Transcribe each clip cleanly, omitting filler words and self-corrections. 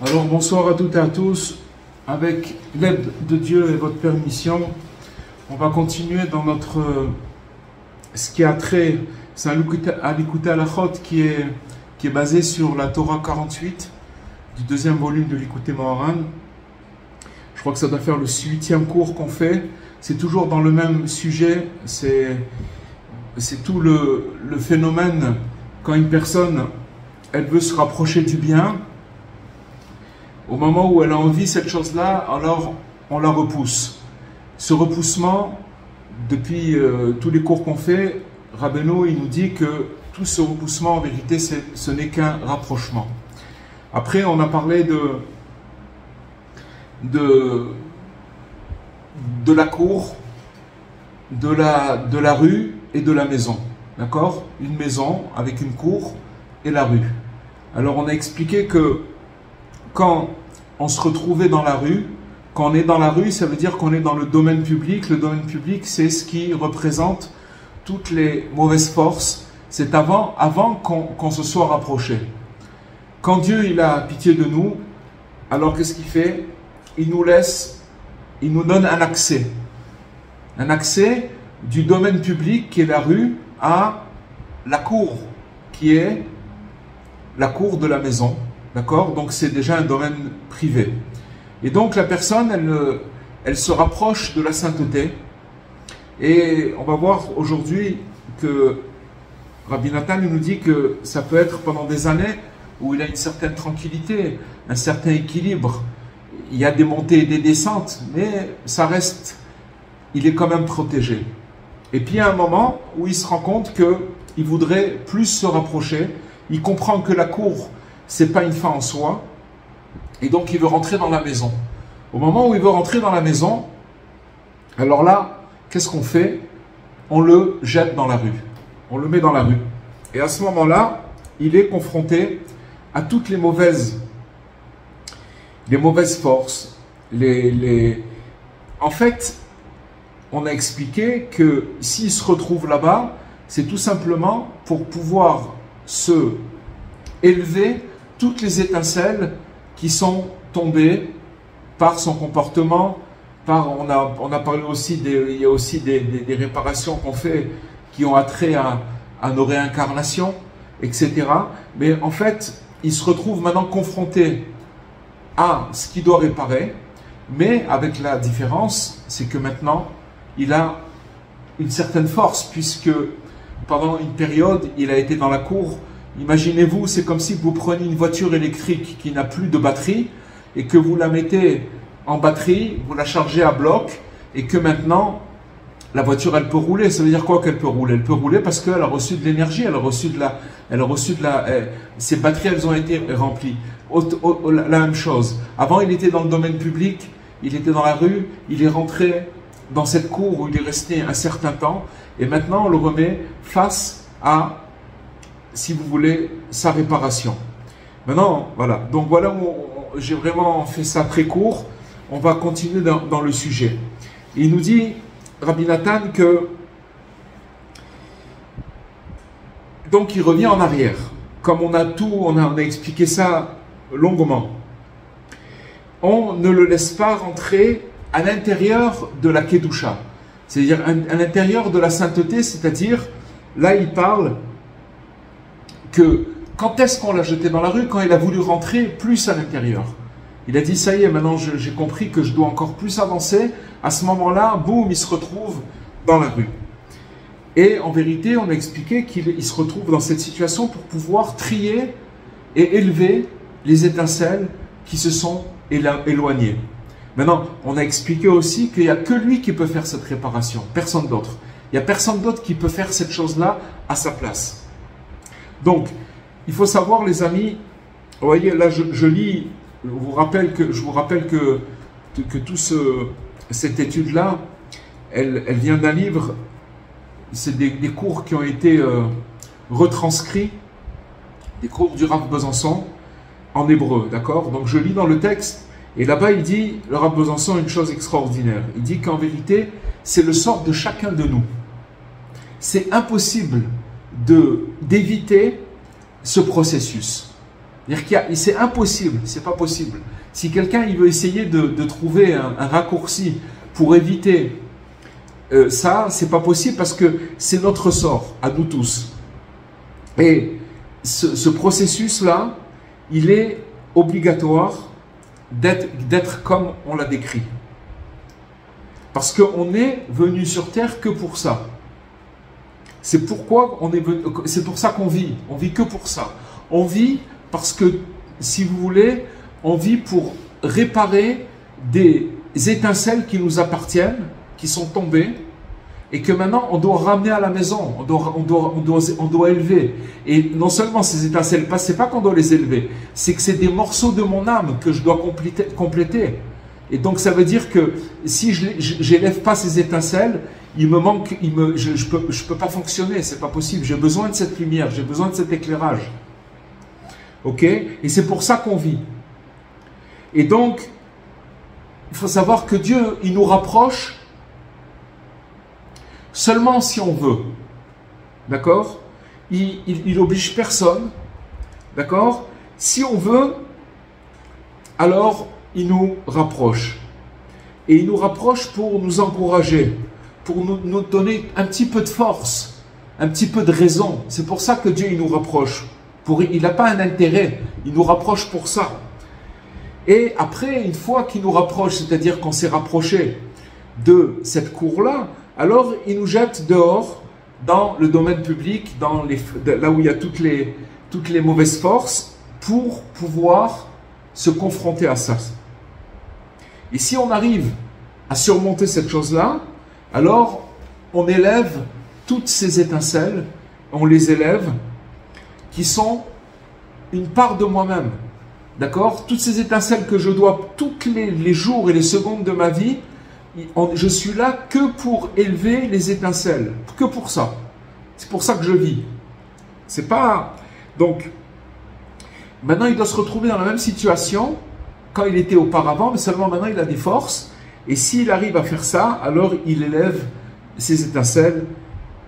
Alors bonsoir à toutes et à tous. Avec l'aide de Dieu et votre permission, on va continuer dans notre ce qui a trait, c'est un Likutei Halachot qui est basé sur la Torah 48 du deuxième volume de Likutei Moharan. Je crois que ça doit faire le 8e cours qu'on fait. C'est toujours dans le même sujet. C'est tout le phénomène quand une personne elle veut se rapprocher du bien. Au moment où elle a envie de cette chose-là, alors on la repousse. Ce repoussement, depuis tous les cours qu'on fait, Rabbeinu il nous dit que tout ce repoussement, en vérité, ce n'est qu'un rapprochement. Après, on a parlé de la cour, de la rue et de la maison. D'accord? Une maison avec une cour et la rue. Alors, on a expliqué que quand on se retrouvait dans la rue, quand on est dans la rue, ça veut dire qu'on est dans le domaine public. Le domaine public, c'est ce qui représente toutes les mauvaises forces. C'est avant qu'on se soit rapproché. Quand Dieu il a pitié de nous, alors qu'est-ce qu'il fait? Il nous laisse il nous donne un accès du domaine public qui est la rue à la cour, qui est la cour de la maison, d'accord? Donc c'est déjà un domaine privé. Et donc la personne, elle se rapproche de la sainteté. Et on va voir aujourd'hui que Rabbi Nathan nous dit que ça peut être pendant des années où il a une certaine tranquillité, un certain équilibre. Il y a des montées et des descentes, mais ça reste, il est quand même protégé. Et puis il y a un moment où il se rend compte qu'il voudrait plus se rapprocher. Il comprend que la cour, c'est pas une fin en soi. Et donc il veut rentrer dans la maison. Au moment où il veut rentrer dans la maison, alors là, qu'est-ce qu'on fait? On le jette dans la rue. On le met dans la rue. Et à ce moment-là, il est confronté à toutes les mauvaises forces. En fait, on a expliqué que s'il se retrouve là-bas, c'est tout simplement pour pouvoir se élever toutes les étincelles qui sont tombées par son comportement. On a parlé aussi, il y a aussi des réparations qu'on fait qui ont attrait à nos réincarnations, etc. Mais en fait, il se retrouve maintenant confronté à ce qu'il doit réparer, mais avec la différence, c'est que maintenant, il a une certaine force, puisque pendant une période, il a été dans la cour. Imaginez-vous, c'est comme si vous preniez une voiture électrique qui n'a plus de batterie, et que vous la mettez en batterie, vous la chargez à bloc, et que maintenant, la voiture, elle peut rouler. Ça veut dire quoi qu'elle peut rouler? Elle peut rouler parce qu'elle a reçu de l'énergie, ses batteries, elles ont été remplies. La même chose. Avant, il était dans le domaine public, il était dans la rue, il est rentré dans cette cour où il est resté un certain temps, et maintenant, on le remet face à, si vous voulez, sa réparation. Maintenant, voilà. Donc voilà où j'ai vraiment fait ça très court. On va continuer dans le sujet. Il nous dit, Rabbi Nathan, que donc il revient en arrière. Comme on a expliqué ça longuement. On ne le laisse pas rentrer à l'intérieur de la Kedusha. C'est-à-dire à l'intérieur de la sainteté, c'est-à-dire, là il parle que quand est-ce qu'on l'a jeté dans la rue? Quand il a voulu rentrer plus à l'intérieur. Il a dit, ça y est, maintenant j'ai compris que je dois encore plus avancer. À ce moment-là, boum, il se retrouve dans la rue. Et en vérité, on a expliqué qu'il se retrouve dans cette situation pour pouvoir trier et élever les étincelles qui se sont éloignées. Maintenant, on a expliqué aussi qu'il n'y a que lui qui peut faire cette réparation, personne d'autre. Il n'y a personne d'autre qui peut faire cette chose-là à sa place. Donc, il faut savoir, les amis, vous voyez, là je lis, je vous rappelle que cette étude-là, elle vient d'un livre, c'est des cours qui ont été retranscrits, des cours du Rav Besançon en hébreu, d'accord? Donc je lis dans le texte, et là-bas il dit, le Rav Besançon, une chose extraordinaire. Il dit qu'en vérité, c'est le sort de chacun de nous. C'est impossible d'éviter ce processus. C'est impossible, c'est pas possible. Si quelqu'un il veut essayer de trouver un raccourci pour éviter ça, c'est pas possible parce que c'est notre sort, à nous tous. Et ce processus-là, il est obligatoire d'être comme on l'a décrit. Parce qu'on est venu sur terre que pour ça. C'est pourquoi c'est pour ça qu'on vit. On vit que pour ça. On vit parce que, si vous voulez, on vit pour réparer des étincelles qui nous appartiennent, qui sont tombées, et que maintenant on doit ramener à la maison, on doit élever. Et non seulement ces étincelles, c'est pas qu'on doit les élever, c'est que c'est des morceaux de mon âme que je dois compléter. Et donc ça veut dire que si je n'élève pas ces étincelles, il me manque, je peux pas fonctionner, c'est pas possible. J'ai besoin de cette lumière, j'ai besoin de cet éclairage. Ok? Et c'est pour ça qu'on vit. Et donc, il faut savoir que Dieu, il nous rapproche seulement si on veut. D'accord? Il oblige personne. D'accord? Si on veut, alors il nous rapproche. et il nous rapproche pour nous encourager, pour nous donner un petit peu de force, un petit peu de raison. C'est pour ça que Dieu il nous rapproche. Il n'a pas un intérêt, il nous rapproche pour ça. Et après, une fois qu'il nous rapproche, c'est-à-dire qu'on s'est rapproché de cette cour-là, alors il nous jette dehors dans le domaine public, là où il y a toutes les mauvaises forces, pour pouvoir se confronter à ça. Et si on arrive à surmonter cette chose-là, alors on élève toutes ces étincelles, on les élève, qui sont une part de moi-même. D'accord? Toutes ces étincelles que je dois, tous les jours et les secondes de ma vie, je suis là que pour élever les étincelles, que pour ça. C'est pour ça que je vis. C'est pas... Donc, maintenant il doit se retrouver dans la même situation quand il était auparavant, mais seulement maintenant il a des forces. Et s'il arrive à faire ça, alors il élève ses étincelles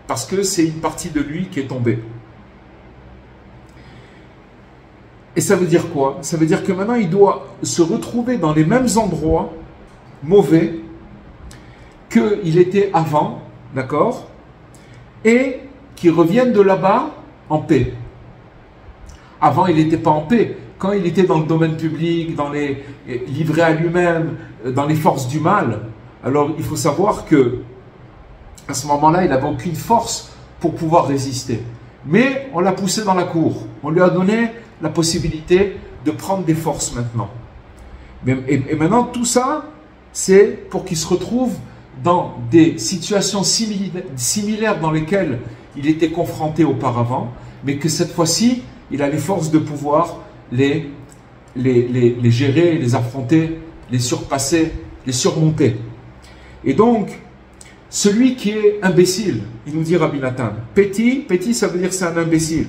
parce que c'est une partie de lui qui est tombée. Et ça veut dire quoi? Ça veut dire que maintenant il doit se retrouver dans les mêmes endroits mauvais qu'il était avant, d'accord? Et qu'il revienne de là-bas en paix. Avant, il n'était pas en paix. Quand il était dans le domaine public, livré à lui-même, dans les forces du mal, alors il faut savoir que à ce moment-là, il n'avait aucune force pour pouvoir résister. Mais on l'a poussé dans la cour. On lui a donné la possibilité de prendre des forces maintenant. Et maintenant, tout ça, c'est pour qu'il se retrouve dans des situations similaires dans lesquelles il était confronté auparavant, mais que cette fois-ci, il a les forces de pouvoir les gérer, les affronter, les surpasser, les surmonter. Et donc, celui qui est imbécile, il nous dit Rabbi Nathan, petit, ça veut dire c'est un imbécile.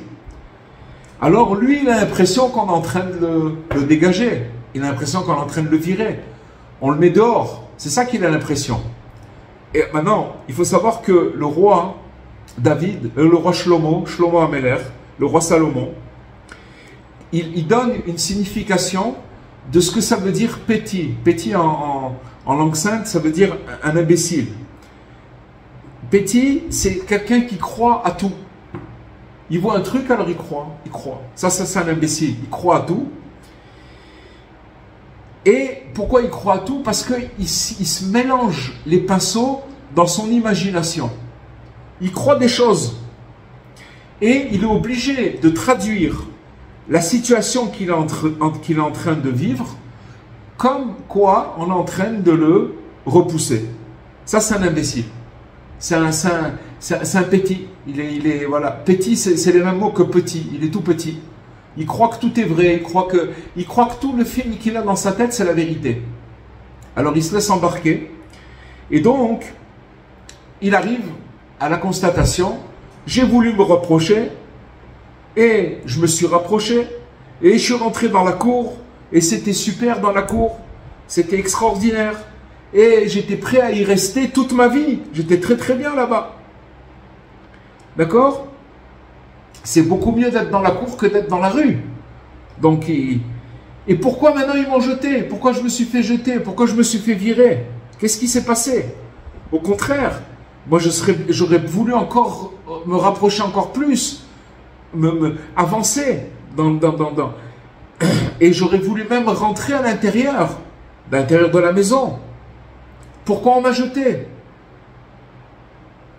Alors lui, il a l'impression qu'on est en train de le dégager, il a l'impression qu'on est en train de le virer. On le met dehors, c'est ça qu'il a l'impression. Et maintenant, il faut savoir que le roi David, le roi Shlomo Améler, le roi Salomon, il donne une signification de ce que ça veut dire petit. Petit en langue sainte, ça veut dire un imbécile. Petit, c'est quelqu'un qui croit à tout. Il voit un truc, alors il croit. Ça c'est un imbécile, il croit à tout. Et pourquoi il croit à tout? Parce qu'il se mélange les pinceaux dans son imagination. Il croit des choses. Et il est obligé de traduire la situation qu'il est en train de vivre comme quoi on est en train de le repousser. Ça, c'est un imbécile. C'est un petit. Voilà. Petit, c'est les mêmes mots que petit. Il est tout petit. Il croit que tout est vrai. Il croit que tout le film qu'il a dans sa tête, c'est la vérité. Alors, il se laisse embarquer. Et donc, il arrive à la constatation, j'ai voulu me reprocher, et je me suis rapproché, et je suis rentré dans la cour, et c'était super dans la cour, c'était extraordinaire, et j'étais prêt à y rester toute ma vie, j'étais très très bien là-bas. D'accord? C'est beaucoup mieux d'être dans la cour que d'être dans la rue. Donc, et pourquoi maintenant ils m'ont jeté? Pourquoi je me suis fait jeter? Pourquoi je me suis fait virer? Qu'est-ce qui s'est passé? Au contraire, moi j'aurais voulu encore me rapprocher encore plus, avancer et j'aurais voulu même rentrer à l'intérieur de la maison. Pourquoi on m'a jeté?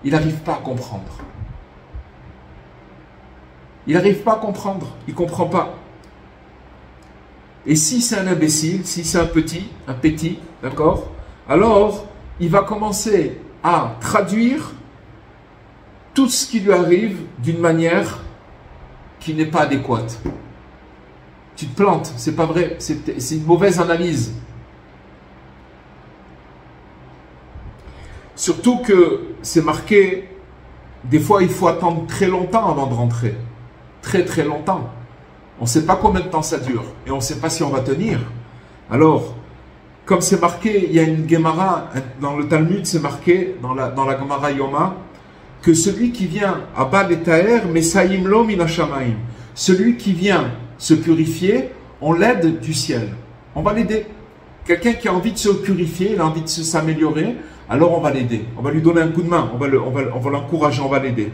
Il n'arrive pas à comprendre. Il n'arrive pas à comprendre. Il ne comprend pas. Et si c'est un imbécile, si c'est un petit, d'accord? Alors, il va commencer à traduire tout ce qui lui arrive d'une manière qui n'est pas adéquate. Tu te plantes, c'est pas vrai, c'est une mauvaise analyse. Surtout que c'est marqué, des fois il faut attendre très longtemps avant de rentrer. Très très longtemps. On ne sait pas combien de temps ça dure et on ne sait pas si on va tenir. Alors, comme c'est marqué, il y a une Gemara, dans le Talmud c'est marqué, dans la Gemara Yoma, que celui qui vient à Bal et Taher, Mesaim lo min hashamayim. Celui qui vient se purifier, on l'aide du ciel. On va l'aider. Quelqu'un qui a envie de se purifier, il a envie de s'améliorer, alors on va l'aider. On va lui donner un coup de main, on va l'encourager, on va l'aider.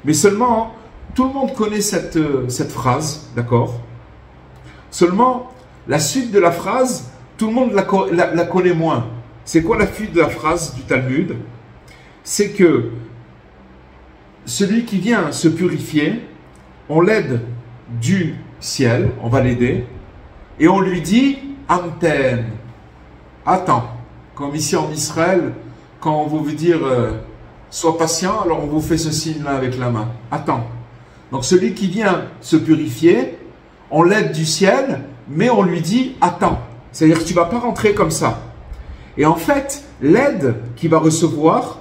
Mais seulement, tout le monde connaît cette phrase, d'accord? Seulement, la suite de la phrase, tout le monde la connaît moins. C'est quoi la suite de la phrase du Talmud? C'est que celui qui vient se purifier, on l'aide du ciel, on va l'aider, et on lui dit Amten, attends. Comme ici en Israël, quand on veut dire sois patient, alors on vous fait ce signe-là avec la main. Attends. Donc celui qui vient se purifier, on l'aide du ciel, mais on lui dit attends. C'est-à-dire que tu ne vas pas rentrer comme ça. Et en fait, l'aide qu'il va recevoir,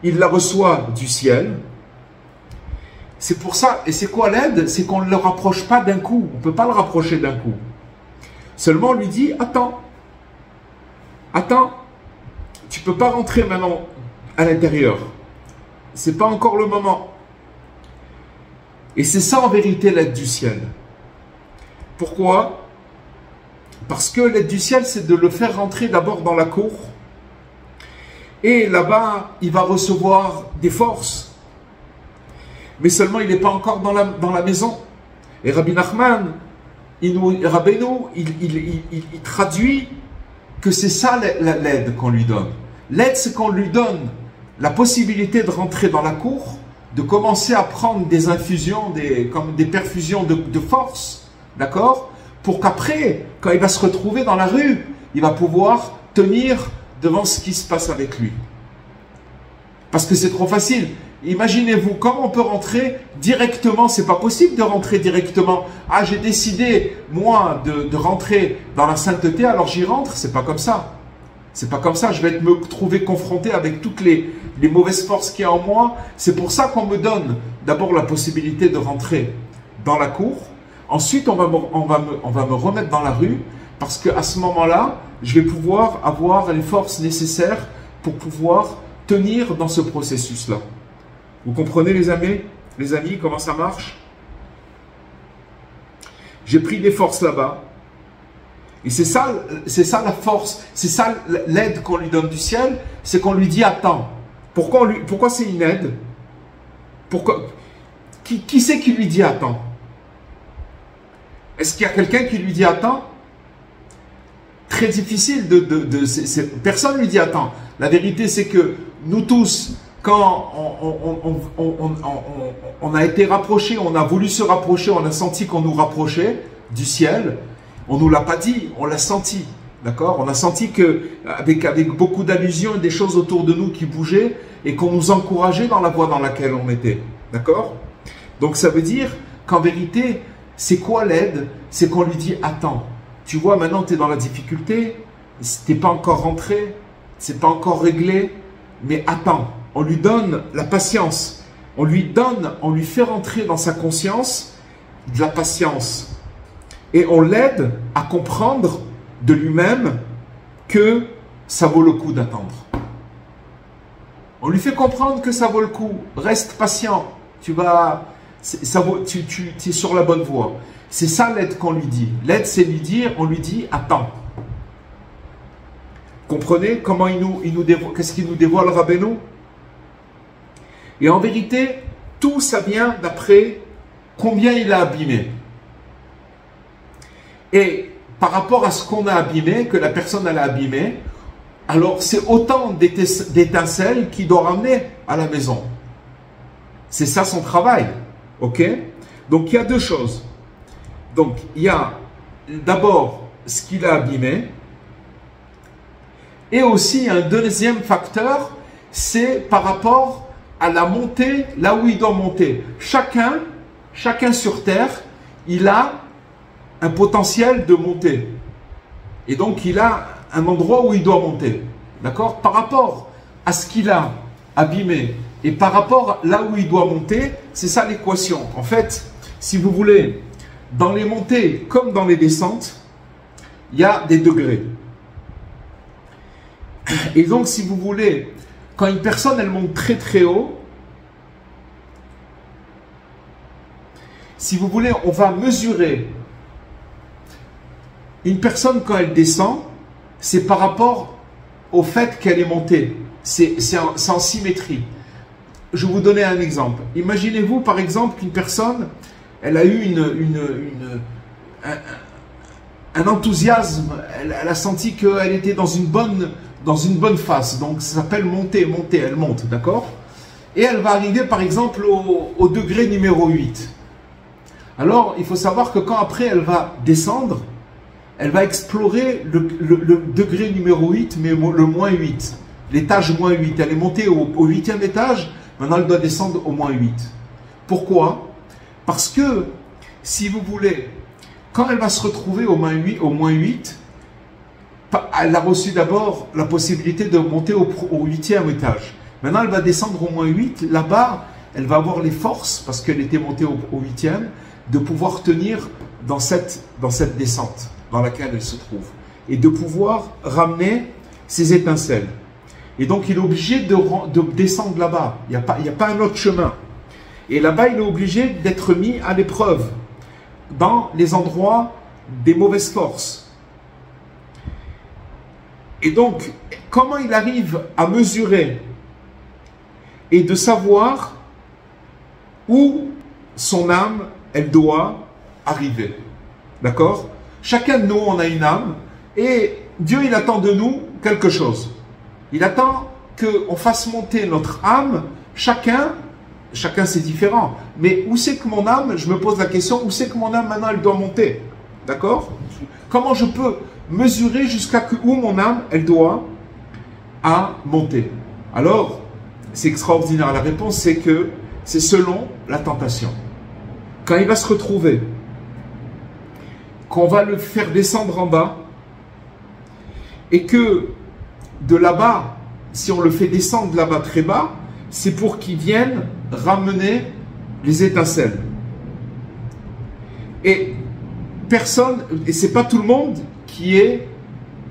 il la reçoit du ciel. C'est pour ça, et c'est quoi l'aide? C'est qu'on ne le rapproche pas d'un coup. On ne peut pas le rapprocher d'un coup. Seulement on lui dit attends. Attends. Tu ne peux pas rentrer maintenant à l'intérieur. Ce n'est pas encore le moment. Et c'est ça en vérité l'aide du ciel. Pourquoi? Parce que l'aide du ciel, c'est de le faire rentrer d'abord dans la cour. Et là-bas, il va recevoir des forces. Mais seulement, il n'est pas encore dans la maison. Et Rabbi Nachman, il traduit que c'est ça l'aide qu'on lui donne. L'aide, c'est qu'on lui donne la possibilité de rentrer dans la cour, de commencer à prendre des infusions, comme des perfusions de force, d'accord? Pour qu'après, quand il va se retrouver dans la rue, il va pouvoir tenir devant ce qui se passe avec lui. Parce que c'est trop facile. Imaginez-vous, comment on peut rentrer directement? C'est pas possible de rentrer directement. Ah, j'ai décidé, moi, de rentrer dans la sainteté, alors j'y rentre. C'est pas comme ça. C'est pas comme ça. Je vais me trouver confronté avec toutes les mauvaises forces qu'il y a en moi. C'est pour ça qu'on me donne d'abord la possibilité de rentrer dans la cour. Ensuite, on va me remettre dans la rue parce qu'à ce moment-là, je vais pouvoir avoir les forces nécessaires pour pouvoir tenir dans ce processus-là. Vous comprenez les amis, comment ça marche? J'ai pris des forces là-bas. Et c'est ça la force, c'est ça l'aide qu'on lui donne du ciel, c'est qu'on lui dit attends. Pourquoi c'est une aide? Qui c'est qui lui dit attends? Est-ce qu'il y a quelqu'un qui lui dit attends? Très difficile personne ne lui dit attends. La vérité c'est que nous tous, quand on a été rapprochés, on a voulu se rapprocher, on a senti qu'on nous rapprochait du ciel, on ne nous l'a pas dit, on l'a senti. D'accord? On a senti qu'avec beaucoup d'allusions et des choses autour de nous qui bougeaient et qu'on nous encourageait dans la voie dans laquelle on était. D'accord? Donc ça veut dire qu'en vérité, c'est quoi l'aide? C'est qu'on lui dit attends, tu vois maintenant tu es dans la difficulté, tu n'es pas encore rentré, c'est pas encore réglé, mais attends. On lui donne la patience, on lui fait rentrer dans sa conscience de la patience. Et on l'aide à comprendre de lui-même que ça vaut le coup d'attendre. On lui fait comprendre que ça vaut le coup. Reste patient, tu es sur la bonne voie. C'est ça l'aide qu'on lui dit. L'aide, c'est on lui dit attends. Comprenez comment qu'est-ce qu'il nous dévoile Rabbeinu? Et en vérité, tout ça vient d'après combien il a abîmé. Et par rapport à ce qu'on a abîmé, que la personne a abîmé, alors c'est autant d'étincelles qu'il doit ramener à la maison. C'est ça son travail. Ok? Donc il y a deux choses. Donc il y a d'abord ce qu'il a abîmé. Et aussi un deuxième facteur, c'est par rapport à la montée, là où il doit monter. Chacun sur Terre, il a un potentiel de monter. Et donc, il a un endroit où il doit monter. D'accord? Par rapport à ce qu'il a abîmé et par rapport là où il doit monter, c'est ça l'équation. En fait, si vous voulez, dans les montées comme dans les descentes, il y a des degrés. Et donc, si vous voulez, quand une personne, elle monte très très haut, si vous voulez, on va mesurer une personne quand elle descend, c'est par rapport au fait qu'elle est montée. C'est en symétrie. Je vais vous donner un exemple. Imaginez-vous par exemple qu'une personne, elle a eu un enthousiasme, elle a senti qu'elle était dans une bonne phase. Donc ça s'appelle monter, elle monte, d'accord? Et elle va arriver par exemple au degré numéro 8. Alors il faut savoir que quand après elle va descendre, elle va explorer le degré numéro 8, mais le moins 8. L'étage moins 8. Elle est montée au 8e étage, maintenant elle doit descendre au moins 8. Pourquoi? Parce que, si vous voulez, quand elle va se retrouver au moins 8, elle a reçu d'abord la possibilité de monter au 8e étage. Maintenant, elle va descendre au moins 8. Là-bas, elle va avoir les forces, parce qu'elle était montée au 8e, de pouvoir tenir dans cette descente dans laquelle elle se trouve. Et de pouvoir ramener ses étincelles. Et donc, il est obligé de descendre là-bas. Il n'y a pas un autre chemin. Et là-bas, il est obligé d'être mis à l'épreuve dans les endroits des mauvaises forces. Et donc, comment il arrive à mesurer et de savoir où son âme, elle doit arriver. D'accord? Chacun de nous, on a une âme et Dieu, il attend de nous quelque chose. Il attend qu'on fasse monter notre âme, chacun c'est différent. Mais où c'est que mon âme, je me pose la question, où c'est que mon âme maintenant elle doit monter? D'accord? Comment je peux mesurer jusqu'à où mon âme elle doit monter? Alors, c'est extraordinaire. La réponse c'est que c'est selon la tentation. Quand il va se retrouver, qu'on va le faire descendre en bas, et que de là-bas, si on le fait descendre là-bas très bas, c'est pour qu'il vienne ramener les étincelles. Et personne, et c'est pas tout le monde qui est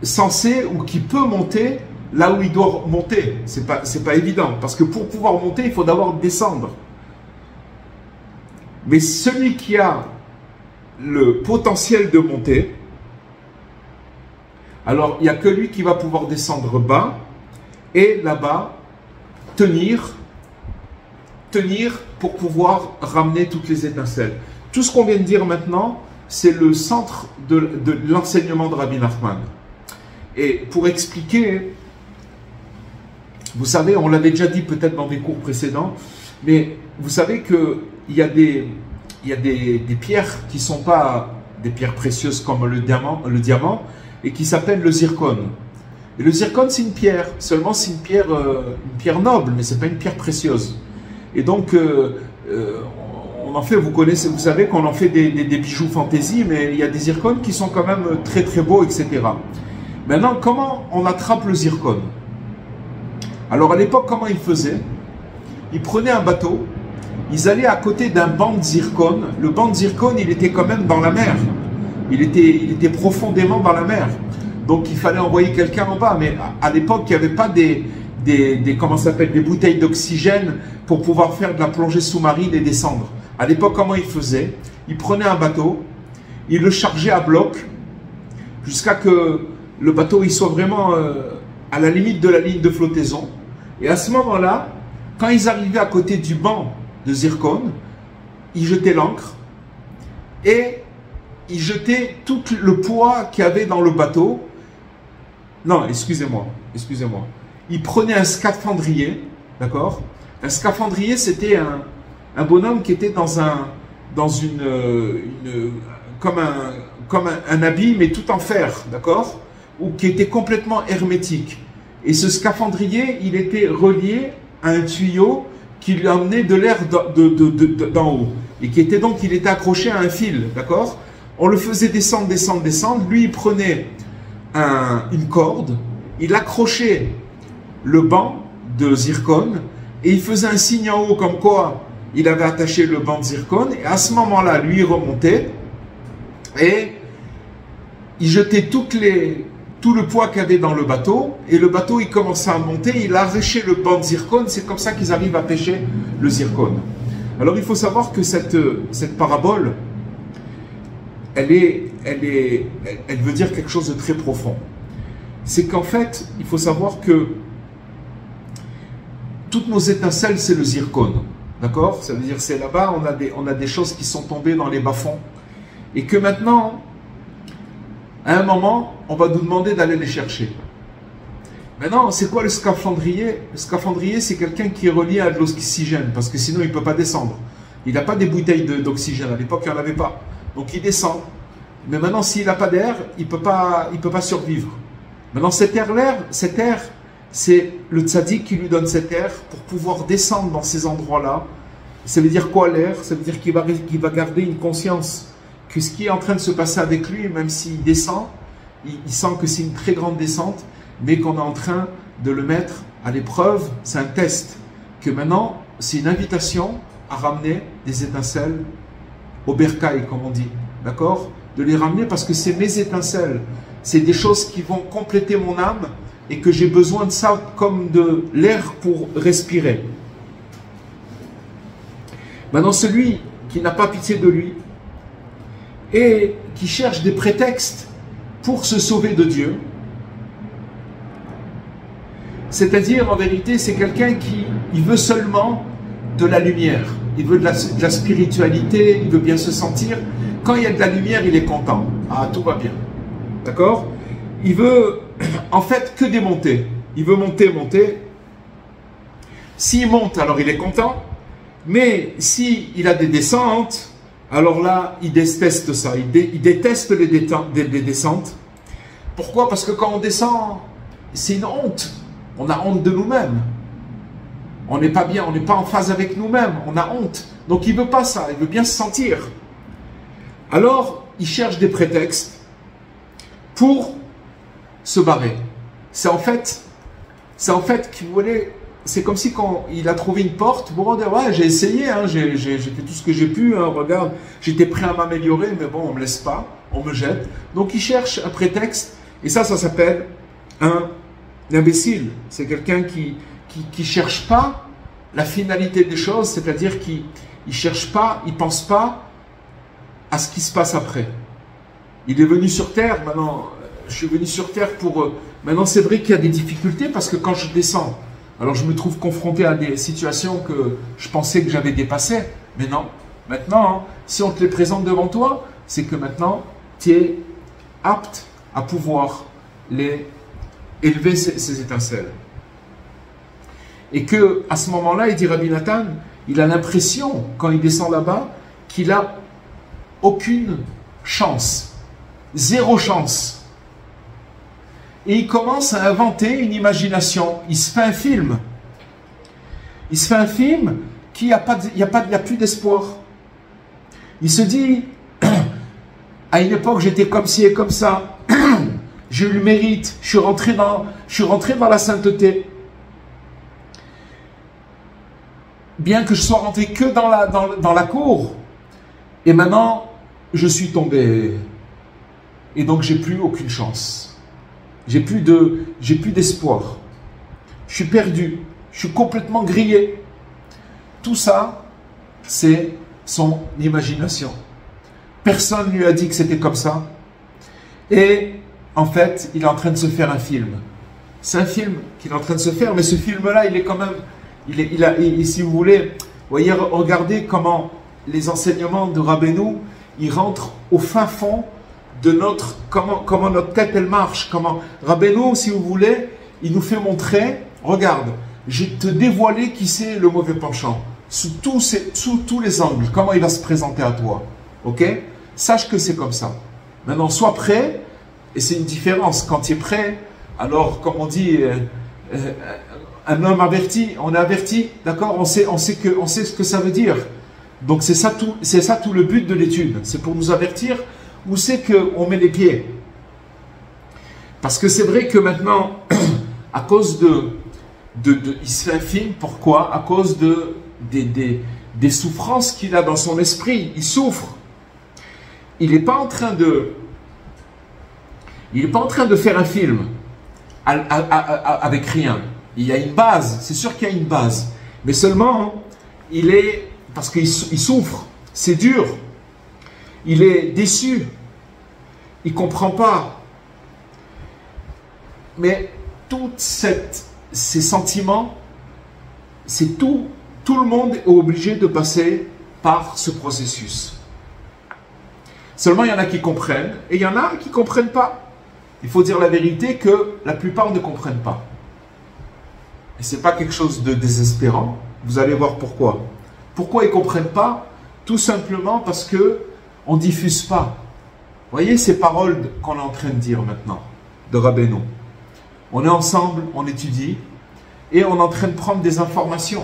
censé ou qui peut monter là où il doit monter. C'est pas évident, parce que pour pouvoir monter, il faut d'abord descendre. Mais celui qui a le potentiel de monter, alors il n'y a que lui qui va pouvoir descendre bas et là-bas tenir pour pouvoir ramener toutes les étincelles. Tout ce qu'on vient de dire maintenant, c'est le centre de l'enseignement de Rabbi Nachman. Et pour expliquer, vous savez, on l'avait déjà dit peut-être dans des cours précédents, mais vous savez qu'il y a des pierres qui ne sont pas des pierres précieuses comme le diamant et qui s'appellent le zircon. Et le zircon, c'est une pierre, seulement c'est une pierre noble, mais ce n'est pas une pierre précieuse. Et donc, on en fait, vous savez qu'on en fait des bijoux fantaisie, mais il y a des zircons qui sont quand même très très beaux, etc. Maintenant, comment on attrape le zircon? Alors à l'époque, comment ils faisaient? Ils prenaient un bateau, ils allaient à côté d'un banc de zircon. Le banc de zircon, il était quand même dans la mer. Il était profondément dans la mer. Donc il fallait envoyer quelqu'un en bas. Mais à l'époque, il n'y avait pas comment ça s'appelle, des bouteilles d'oxygène pour pouvoir faire de la plongée sous-marine et descendre. À l'époque, comment ils faisaient? Ils prenaient un bateau, ils le chargeaient à bloc jusqu'à que le bateau il soit vraiment à la limite de la ligne de flottaison. Et à ce moment-là, quand ils arrivaient à côté du banc de zircon, ils jetaient l'ancre et ils jetaient tout le poids qu'il y avait dans le bateau. Non, excusez-moi. Ils prenaient un scaphandrier, d'accord? Un scaphandrier, c'était un bonhomme qui était comme un habit, mais tout en fer, d'accord? Ou qui était complètement hermétique. Et ce scaphandrier, il était relié à un tuyau qui lui emmenait de l'air d'en haut. Et qui était donc, il était accroché à un fil, d'accord? On le faisait descendre. Lui, il prenait une corde, il accrochait le banc de zircon et il faisait un signe en haut comme quoi il avait attaché le banc de zircon. Et à ce moment-là, lui, il remontait et il jetait tout le poids qu'il y avait dans le bateau, et le bateau il commençait à monter, il arrachait le banc de zircon. C'est comme ça qu'ils arrivent à pêcher le zircon. Alors il faut savoir que cette parabole, elle veut dire quelque chose de très profond. c'est qu'en fait, il faut savoir que toutes nos étincelles, c'est le zircon. D'accord? Ça veut dire c'est là-bas, on a des choses qui sont tombées dans les bas-fonds. Et que maintenant, à un moment, on va nous demander d'aller les chercher. Maintenant, c'est quoi le scaphandrier? Le scaphandrier, c'est quelqu'un qui est relié à de l'oxygène, parce que sinon, il ne peut pas descendre. Il n'a pas des bouteilles d'oxygène. À l'époque, il n'y en avait pas. Donc, il descend. Mais maintenant, s'il n'a pas d'air, il ne peut pas survivre. Maintenant, cet air, c'est le tzaddik qui lui donne cet air pour pouvoir descendre dans ces endroits-là. Ça veut dire quoi l'air? Ça veut dire qu'il va garder une conscience que ce qui est en train de se passer avec lui, même s'il descend, il sent que c'est une très grande descente, mais qu'on est en train de le mettre à l'épreuve. C'est un test. Que maintenant, c'est une invitation à ramener des étincelles au bercail, comme on dit. D'accord? De les ramener parce que c'est mes étincelles. C'est des choses qui vont compléter mon âme et que j'ai besoin de ça comme de l'air pour respirer. Maintenant, celui qui n'a pas pitié de lui et qui cherche des prétextes pour se sauver de Dieu, c'est-à-dire, en vérité, c'est quelqu'un qui veut seulement de la lumière. Il veut de la spiritualité, il veut bien se sentir. Quand il y a de la lumière, il est content. Ah, tout va bien. D'accord? Il veut, en fait, que démonter. Il veut monter, monter. S'il monte, alors il est content. Mais s'il a des descentes, alors là, il déteste ça. Il déteste les descentes. Pourquoi? Parce que quand on descend, c'est une honte. On a honte de nous-mêmes. On n'est pas bien, on n'est pas en phase avec nous-mêmes. On a honte. Donc il ne veut pas ça, il veut bien se sentir. Alors, il cherche des prétextes pour se barrer. C'est en fait, c'est comme si quand il a trouvé une porte, bon, ouais, j'ai essayé, hein, j'ai fait tout ce que j'ai pu, hein, regarde, j'étais prêt à m'améliorer, mais bon, on ne me laisse pas, on me jette. Donc il cherche un prétexte, et ça s'appelle un imbécile. C'est quelqu'un qui cherche pas la finalité des choses, c'est-à-dire qui ne cherche pas, il ne pense pas à ce qui se passe après. Il est venu sur Terre, maintenant, je suis venu sur Terre pour... maintenant, c'est vrai qu'il y a des difficultés, parce que quand je descends, alors je me trouve confronté à des situations que je pensais que j'avais dépassées, mais non. Maintenant, hein, si on te les présente devant toi, c'est que maintenant, tu es apte à pouvoir élever ces étincelles. Et que à ce moment-là, il dit Rabbi Nathan, il a l'impression, quand il descend là-bas, qu'il a aucune chance, zéro chance. Et il commence à inventer une imagination. Il se fait un film. Il se fait un film qui n'y a plus d'espoir. Il se dit, à une époque, j'étais comme ci et comme ça. J'ai eu le mérite. Je suis rentré dans la sainteté. Bien que je sois rentré que dans la cour. Et maintenant, je suis tombé. Et donc, j'ai plus aucune chance. J'ai plus d'espoir. Je suis perdu. Je suis complètement grillé. Tout ça, c'est son imagination. Personne ne lui a dit que c'était comme ça. Et en fait, il est en train de se faire un film. C'est un film qu'il est en train de se faire, mais ce film-là, il est quand même... si vous voulez, voyez, regardez comment les enseignements de Rabbeinu, ils rentrent au fin fond de comment notre tête elle marche. Rabbeinu, si vous voulez, il nous fait montrer, regarde, je vais te dévoiler qui c'est le mauvais penchant, sous tous les angles, comment il va se présenter à toi. Ok? Sache que c'est comme ça. Maintenant, sois prêt, et c'est une différence. Quand tu es prêt, alors, comme on dit, un homme averti, on est averti, d'accord? On sait ce que ça veut dire. Donc c'est ça tout le but de l'étude. C'est pour nous avertir où c'est qu'on met les pieds. Parce que c'est vrai que maintenant, à cause il se fait un film, pourquoi? À cause des souffrances qu'il a dans son esprit. Il souffre. Il n'est pas en train de faire un film avec rien. Il y a une base, c'est sûr qu'il y a une base. Mais seulement, parce qu'il souffre, c'est dur. Il est déçu. Il ne comprend pas. Mais ces sentiments, c'est tout le monde est obligé de passer par ce processus. Seulement, il y en a qui comprennent et il y en a qui ne comprennent pas. Il faut dire la vérité que la plupart ne comprennent pas. Et ce n'est pas quelque chose de désespérant. Vous allez voir pourquoi. Pourquoi ils ne comprennent pas? Tout simplement parce qu'on ne diffuse pas. Voyez ces paroles qu'on est en train de dire maintenant, de Rabbeinu. On est ensemble, on étudie, et on est en train de prendre des informations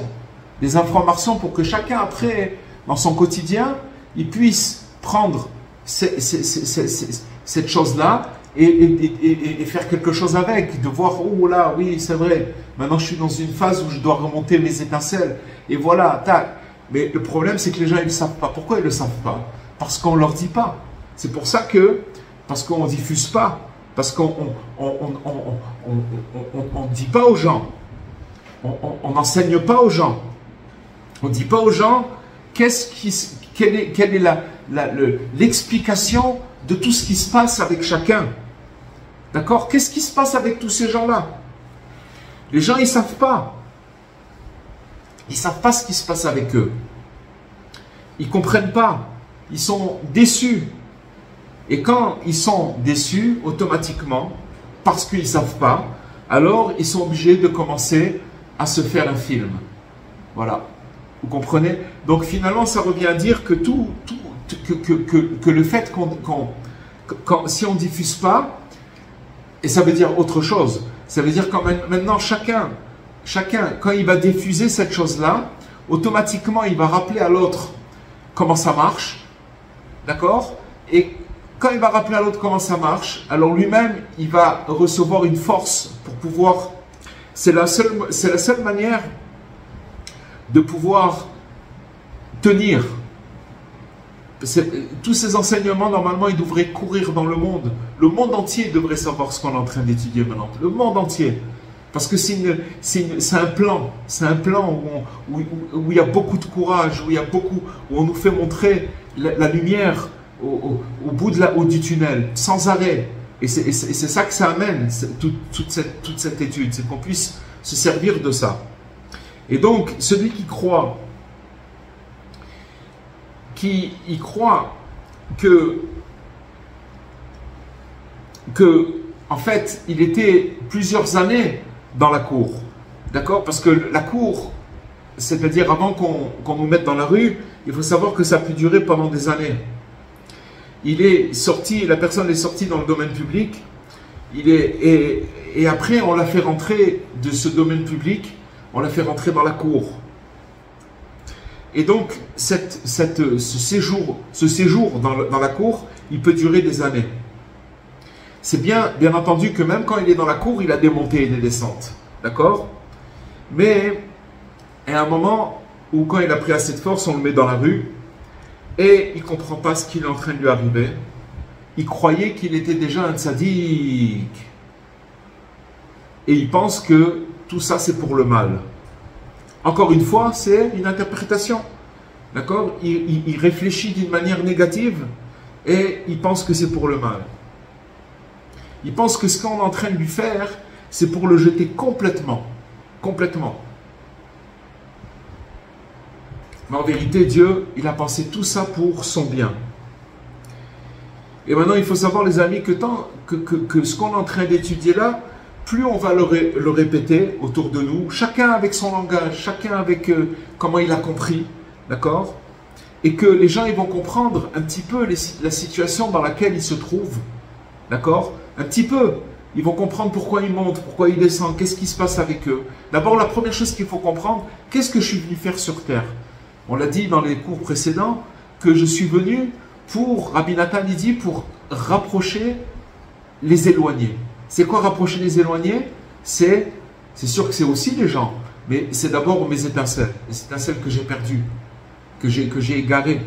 pour que chacun après, dans son quotidien, il puisse prendre cette chose-là et faire quelque chose avec, de voir, oh là, oui, c'est vrai, maintenant je suis dans une phase où je dois remonter mes étincelles, et voilà, tac. Mais le problème, c'est que les gens, ils ne savent pas. Pourquoi ils ne le savent pas? Parce qu'on ne leur dit pas. C'est pour ça parce qu'on ne diffuse pas, parce qu'on ne dit pas aux gens, on n'enseigne pas aux gens, on ne dit pas aux gens quelle est l'explication de tout ce qui se passe avec chacun. D'accord? Qu'est-ce qui se passe avec tous ces gens-là? Les gens, ils ne savent pas. Ils ne savent pas ce qui se passe avec eux. Ils ne comprennent pas. Ils sont déçus. Et quand ils sont déçus, automatiquement, parce qu'ils ne savent pas, alors ils sont obligés de commencer à se faire un film. Voilà. Vous comprenez? Donc finalement, ça revient à dire que que le fait si on ne diffuse pas, et ça veut dire autre chose, ça veut dire quand maintenant chacun, quand il va diffuser cette chose-là, automatiquement, il va rappeler à l'autre comment ça marche. D'accord? Et quand il va rappeler à l'autre comment ça marche, alors lui-même, il va recevoir une force pour pouvoir... C'est la seule manière de pouvoir tenir. Tous ces enseignements, normalement, ils devraient courir dans le monde. Le monde entier devrait savoir ce qu'on est en train d'étudier maintenant. Le monde entier. Parce que c'est un plan. C'est un plan où il y a beaucoup de courage, où on nous fait montrer la lumière au bout du tunnel, sans arrêt. Et c'est ça que ça amène, toute cette étude, c'est qu'on puisse se servir de ça. Et donc, celui qui croit que en fait, il était plusieurs années dans la cour, d'accord? Parce que la cour, c'est-à-dire avant qu'on nous mette dans la rue, il faut savoir que ça a pu durer pendant des années. La personne est sortie dans le domaine public, et après on l'a fait rentrer de ce domaine public, on l'a fait rentrer dans la cour. Et donc ce séjour dans la cour, il peut durer des années. C'est bien entendu que même quand il est dans la cour, il a des montées et des descentes, d'accord? Mais à un moment où quand il a pris assez de force, on le met dans la rue, et il ne comprend pas ce qui est en train de lui arriver. Il croyait qu'il était déjà un tzaddik. Et il pense que tout ça, c'est pour le mal. Encore une fois, c'est une interprétation. D'accord? Il réfléchit d'une manière négative et il pense que c'est pour le mal. Il pense que ce qu'on est en train de lui faire, c'est pour le jeter complètement. Complètement. Mais en vérité, Dieu, il a pensé tout ça pour son bien. Et maintenant, il faut savoir, les amis, que ce qu'on est en train d'étudier là, plus on va le répéter autour de nous, chacun avec son langage, chacun avec comment il a compris, d'accord? Et que les gens, ils vont comprendre un petit peu la situation dans laquelle ils se trouvent, d'accord? Un petit peu. Ils vont comprendre pourquoi ils montent, pourquoi ils descendent, qu'est-ce qui se passe avec eux. D'abord, la première chose qu'il faut comprendre, qu'est-ce que je suis venu faire sur terre? On l'a dit dans les cours précédents, que je suis venu pour, Rabbi Nathan il dit, pour rapprocher les éloignés. C'est quoi rapprocher les éloignés? C'est sûr que c'est aussi les gens, mais c'est d'abord mes étincelles, les étincelles que j'ai perdues, que j'ai égarées,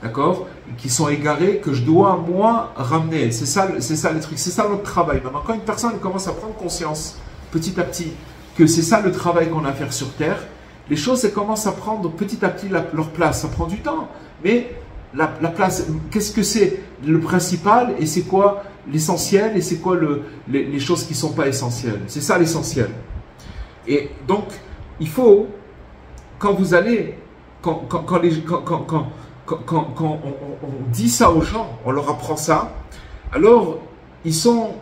d'accord? Qui sont égarées, que je dois, moi, ramener. C'est ça le truc, c'est ça notre travail. Maintenant, quand une personne commence à prendre conscience, petit à petit, que c'est ça le travail qu'on a à faire sur Terre, les choses, elles commencent à prendre petit à petit leur place. Ça prend du temps, mais la place, qu'est-ce que c'est le principal et c'est quoi l'essentiel et c'est quoi les choses qui ne sont pas essentielles. C'est ça l'essentiel. Et donc, il faut, quand vous allez, quand on dit ça aux gens, on leur apprend ça, alors ils sont...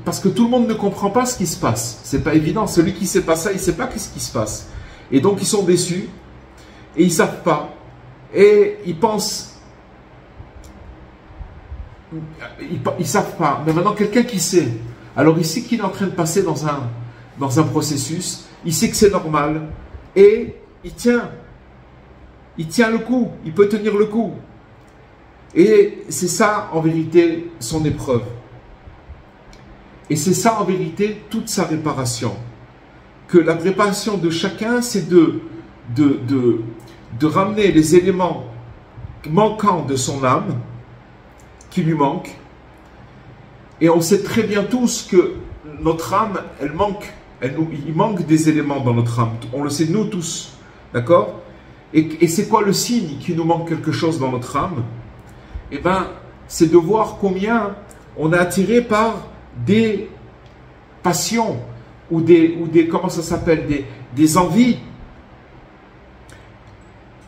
Parce que tout le monde ne comprend pas ce qui se passe. C'est pas évident. Celui qui ne sait pas ça, il ne sait pas ce qui se passe. Et donc ils sont déçus et ils ne savent pas. Et ils pensent... Ils savent pas. Mais maintenant, quelqu'un qui sait, alors il sait qu'il est en train de passer dans un processus, il sait que c'est normal, et il tient le coup, il peut tenir le coup. Et c'est ça, en vérité, son épreuve. Et c'est ça, en vérité, toute sa réparation. Que la réparation de chacun, c'est de ramener les éléments manquants de son âme, qui lui manquent. Et on sait très bien tous que notre âme, elle manque. Il manque des éléments dans notre âme. On le sait, nous tous. D'accord? Et c'est quoi le signe qu'il nous manque quelque chose dans notre âme? Eh bien, c'est de voir combien on est attiré par des passions ou des comment ça s'appelle, des envies.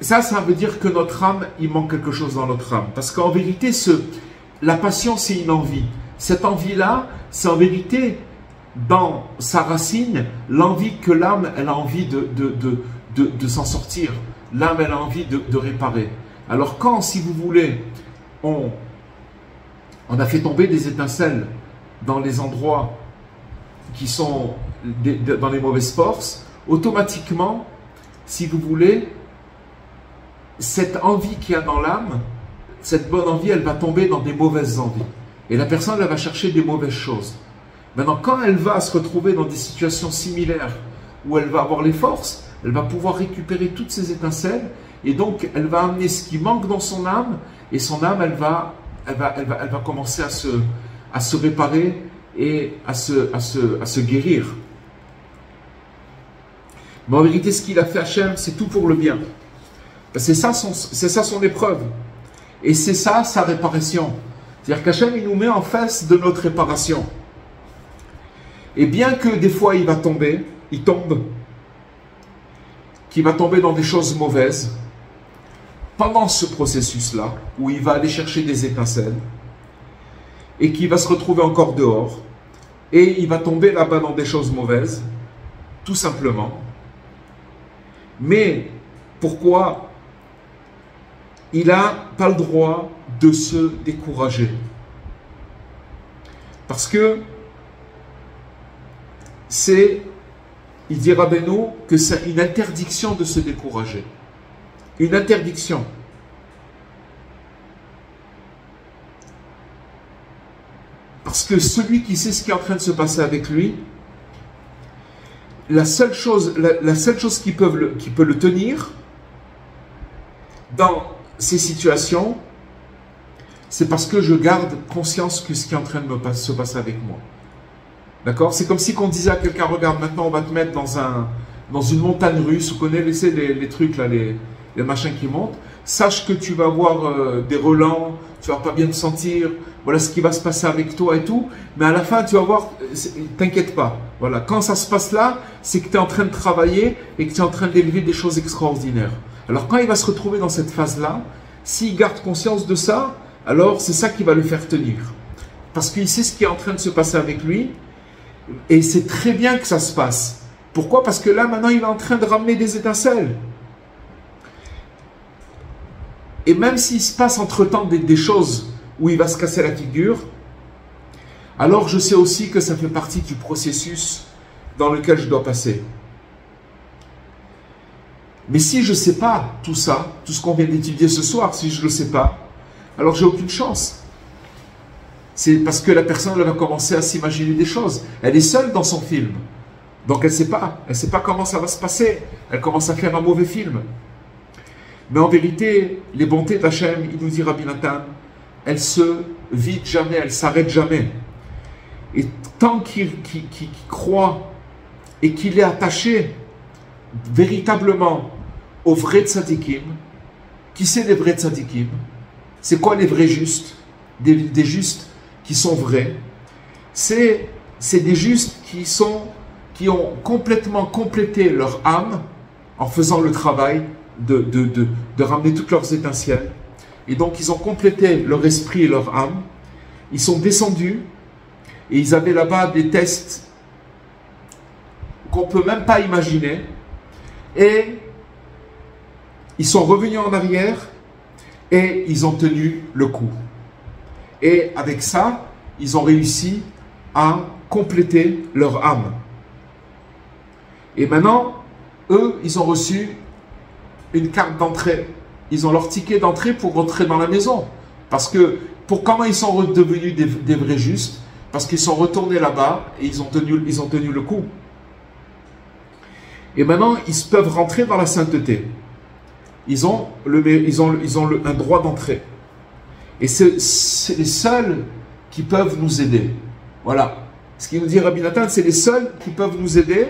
Ça veut dire que notre âme, il manque quelque chose dans notre âme. Parce qu'en vérité, la passion, c'est une envie. Cette envie-là, c'est en vérité, dans sa racine, l'envie que l'âme, elle a envie de s'en sortir. L'âme, elle a envie de réparer. Alors quand, si vous voulez, on a fait tomber des étincelles dans les endroits qui sont dans les mauvaises forces, automatiquement, si vous voulez, cette envie qu'il y a dans l'âme, cette bonne envie, elle va tomber dans des mauvaises envies. Et la personne, elle va chercher des mauvaises choses. Maintenant, quand elle va se retrouver dans des situations similaires, où elle va avoir les forces, elle va pouvoir récupérer toutes ces étincelles, et donc elle va amener ce qui manque dans son âme, et son âme, elle va commencer à se réparer et à se guérir. Mais en vérité, ce qu'il a fait Hachem, c'est tout pour le bien. C'est ça son épreuve. Et c'est ça sa réparation. C'est-à-dire qu'Hachem, il nous met en face de notre réparation. Et bien que des fois il tombe, qu'il va tomber dans des choses mauvaises, pendant ce processus-là, où il va aller chercher des étincelles, et qu'il va se retrouver encore dehors, et il va tomber là-bas dans des choses mauvaises, tout simplement. Mais pourquoi il n'a pas le droit de se décourager? Parce que il dit Rabbeinu que c'est une interdiction de se décourager. Une interdiction. Parce que celui qui sait ce qui est en train de se passer avec lui, la seule chose qui peut le tenir dans ces situations, c'est parce que je garde conscience que ce qui est en train de se passer avec moi. D'accord? C'est comme si on disait à quelqu'un, regarde, maintenant on va te mettre dans une montagne russe, vous connaissez les trucs là, les machins qui montent, sache que tu vas avoir des relents, tu vas pas bien te sentir, voilà ce qui va se passer avec toi et tout, mais à la fin tu vas voir, t'inquiète pas, voilà, quand ça se passe là, c'est que tu es en train de travailler et que tu es en train d'élever des choses extraordinaires. Alors quand il va se retrouver dans cette phase-là, s'il garde conscience de ça, alors c'est ça qui va le faire tenir. Parce qu'il sait ce qui est en train de se passer avec lui, et c'est très bien que ça se passe. Pourquoi? Parce que là, maintenant, il est en train de ramener des étincelles. Et même s'il se passe entre-temps des choses où il va se casser la figure, alors je sais aussi que ça fait partie du processus dans lequel je dois passer. Mais si je ne sais pas tout ça, tout ce qu'on vient d'étudier ce soir, si je ne le sais pas, alors j'ai aucune chance. C'est parce que la personne elle va commencer à s'imaginer des choses. Elle est seule dans son film. Donc elle ne sait pas comment ça va se passer. Elle commence à faire un mauvais film. Mais en vérité, les bontés d'Hachem, il nous dit Rabbi Nathan, elles se vident jamais, elles ne s'arrêtent jamais. Et tant qu'il croit et qu'il est attaché véritablement aux vrais tzadikim, qui c'est les vrais tzadikim? C'est quoi les vrais justes? Des justes qui sont vrais. C'est des justes qui ont complètement complété leur âme en faisant le travail de ramener toutes leurs étincelles. Et donc, ils ont complété leur esprit et leur âme. Ils sont descendus et ils avaient là-bas des tests qu'on ne peut même pas imaginer. Et ils sont revenus en arrière et ils ont tenu le coup. Et avec ça, ils ont réussi à compléter leur âme. Et maintenant, eux, ils ont reçu une carte d'entrée. Ils ont leur ticket d'entrée pour rentrer dans la maison. Parce que, comment ils sont devenus des vrais justes? Parce qu'ils sont retournés là-bas et ils ont tenu le coup. Et maintenant, ils peuvent rentrer dans la sainteté. Ils ont un droit d'entrée. Et c'est les seuls qui peuvent nous aider. Voilà. Ce qu'il nous dit Rabbi Nathan, c'est les seuls qui peuvent nous aider.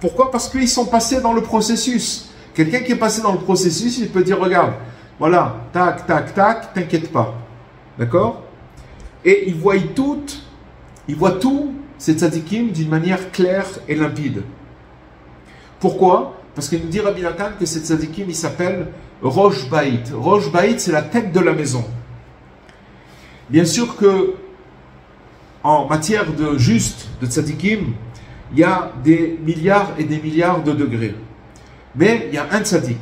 Pourquoi? Parce qu'ils sont passés dans le processus. Quelqu'un qui est passé dans le processus, il peut dire, regarde, voilà, tac, tac, tac, t'inquiète pas. D'accord? Et ils voient tout, ces tzadikim, d'une manière claire et limpide. Pourquoi? Parce qu'il nous dit Rabbi Nathan que ces tzadikim, il s'appelle Rosh Bait. Rosh Bait, c'est la tête de la maison. Bien sûr que, en matière de juste, de tzadikim, il y a des milliards et des milliards de degrés. Mais il y a un tzadik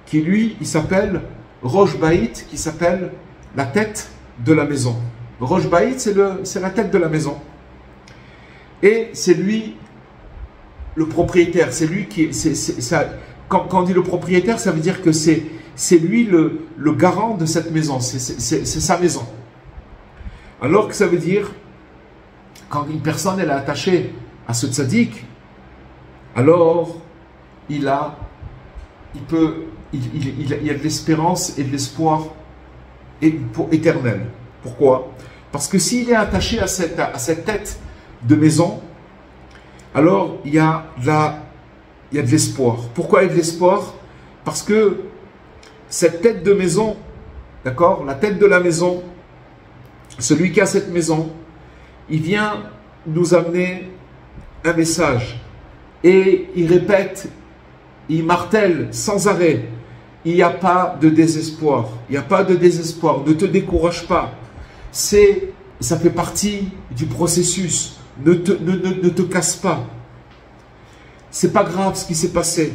qui, lui, il s'appelle Rosh Bait, qui s'appelle la tête de la maison. Rosh Bait, c'est la tête de la maison. Et c'est lui le propriétaire. C'est lui qui... Quand on dit le propriétaire, ça veut dire que c'est lui le garant de cette maison. C'est sa maison. Alors que ça veut dire, quand une personne elle est attachée à ce tzaddik, alors il y a de l'espérance et de l'espoir éternel. Pourquoi? Parce que s'il est attaché à cette tête de maison, alors il y a de l'espoir. Pourquoi il y a de l'espoir? Parce que cette tête de maison, d'accord, la tête de la maison, celui qui a cette maison, il vient nous amener un message et il répète, il martèle sans arrêt, il n'y a pas de désespoir, il n'y a pas de désespoir, ne te décourage pas, ça fait partie du processus, ne te casse pas, c'est pas grave ce qui s'est passé,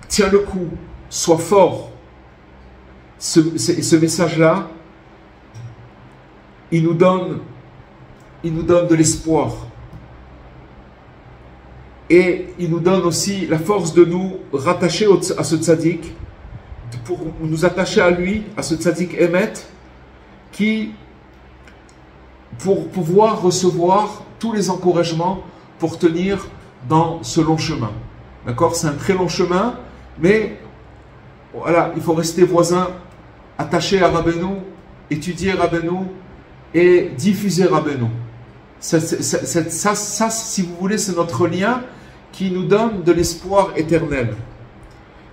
tiens le coup, sois fort. Ce message-là, il nous donne de l'espoir. Et il nous donne aussi la force de nous rattacher à ce tzaddik, pour nous attacher à lui, à ce tzaddik Emet, pour pouvoir recevoir tous les encouragements pour tenir dans ce long chemin. D'accord? C'est un très long chemin, mais voilà, il faut rester voisin, attaché à Rabbeinu, étudier Rabbeinu et diffuser Rabbeinu. Ça, si vous voulez, c'est notre lien qui nous donne de l'espoir éternel.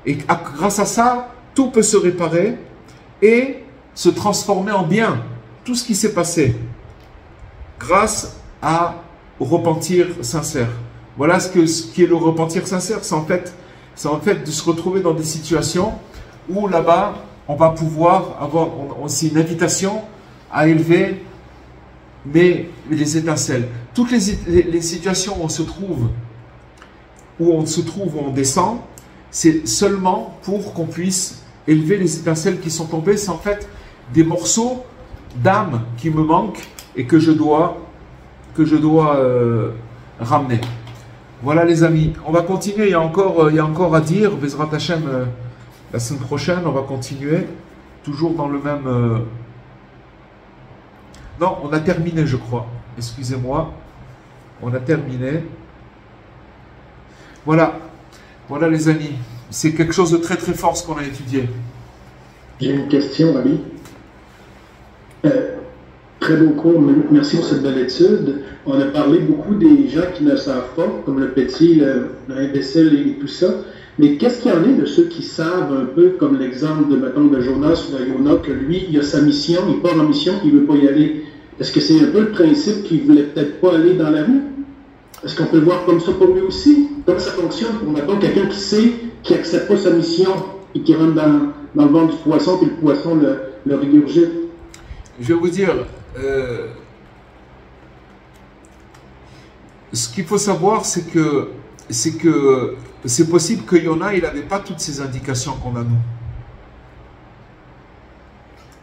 Et grâce à ça, tout peut se réparer et se transformer en bien. Tout ce qui s'est passé grâce au repentir sincère. Voilà ce qui est le repentir sincère. C'est en fait de se retrouver dans des situations où là-bas, on va pouvoir avoir aussi une invitation à élever les étincelles. Toutes les situations où on se trouve, où on descend, c'est seulement pour qu'on puisse élever les étincelles qui sont tombées. C'est en fait des morceaux d'âme qui me manquent et que je dois ramener. Voilà les amis, on va continuer, il y a encore à dire, Bezrat Hashem, la semaine prochaine, on va continuer, toujours dans le même... Non, on a terminé je crois, excusez-moi, on a terminé. Voilà les amis, c'est quelque chose de très très fort ce qu'on a étudié. J'ai une question, Rabbi. Très beau cours, merci pour cette belle étude. On a parlé beaucoup des gens qui ne savent pas, comme le petit, l'imbécile et tout ça. Mais qu'est-ce qu'il y en est de ceux qui savent un peu, comme l'exemple de, mettons, de Jonas ou de Yona, que lui, il a sa mission, il part en mission, il ne veut pas y aller. Est-ce que c'est un peu le principe qu'il ne voulait peut-être pas aller dans la rue? Est-ce qu'on peut le voir comme ça pour lui aussi? Comment ça fonctionne pour, mettons, quelqu'un qui sait, qui n'accepte pas sa mission et qui rentre dans le ventre du poisson, puis le poisson le régurgite? Je vais vous dire, ce qu'il faut savoir, c'est que c'est possible que Yona, il n'avait pas toutes ces indications qu'on a nous.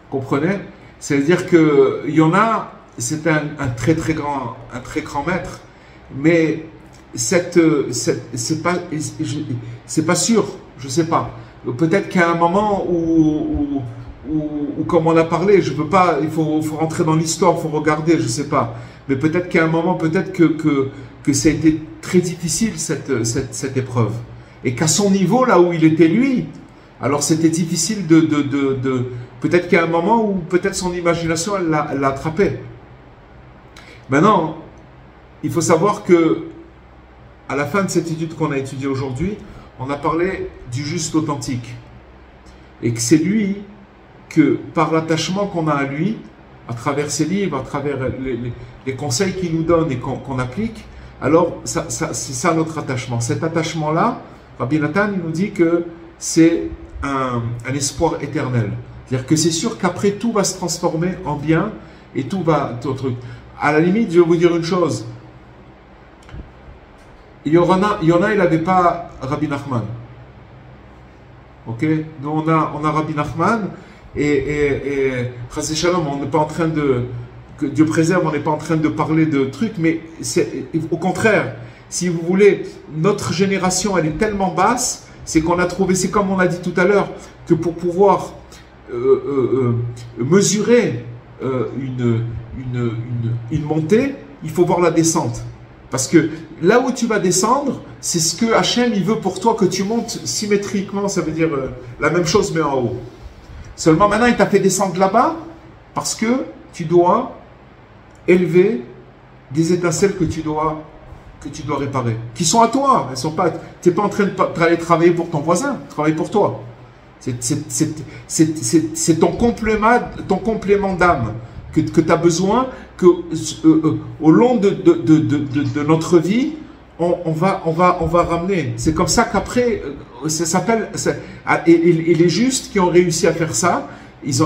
Comprenez? C'est-à-dire que Yona, c'est un très grand maître, mais c'est pas sûr, je sais pas. Peut-être qu'à un moment où comme on a parlé, je veux pas, il faut rentrer dans l'histoire, il faut regarder, je sais pas. Mais peut-être qu'à un moment, peut-être que ça a été très difficile cette épreuve. Et qu'à son niveau, là où il était lui, alors c'était difficile peut-être qu'à un moment où peut-être son imagination, elle l'a attrapé. Maintenant, il faut savoir que à la fin de cette étude qu'on a étudiée aujourd'hui, on a parlé du juste authentique. Et que c'est lui que, par l'attachement qu'on a à lui, à travers ses livres, à travers les conseils qu'il nous donne et qu'on applique, alors c'est ça notre attachement. Cet attachement-là, Rabbi Nathan il nous dit que c'est un espoir éternel. C'est-à-dire que c'est sûr qu'après tout va se transformer en bien et tout va... À la limite, je vais vous dire une chose. Yona, il n'avait pas Rabbi Nachman. Ok? Nous, on a Rabbi Nachman et Chassid Shalom, on n'est pas en train de... Que Dieu préserve, on n'est pas en train de parler de trucs, mais au contraire, si vous voulez, notre génération, elle est tellement basse, c'est qu'on a trouvé, c'est comme on a dit tout à l'heure, que pour pouvoir mesurer une montée, il faut voir la descente. Parce que là où tu vas descendre, c'est ce que Hachem il veut pour toi, que tu montes symétriquement, ça veut dire la même chose mais en haut. Seulement maintenant il t'a fait descendre là-bas parce que tu dois élever des étincelles que tu dois réparer, qui sont à toi. Elles sont pas. Tu n'es pas en train d'aller travailler pour ton voisin, travaille pour toi. C'est ton complément d'âme que tu as besoin, que au long de notre vie, on va ramener. C'est comme ça qu'après, ça s'appelle. Et les justes qui ont réussi à faire ça,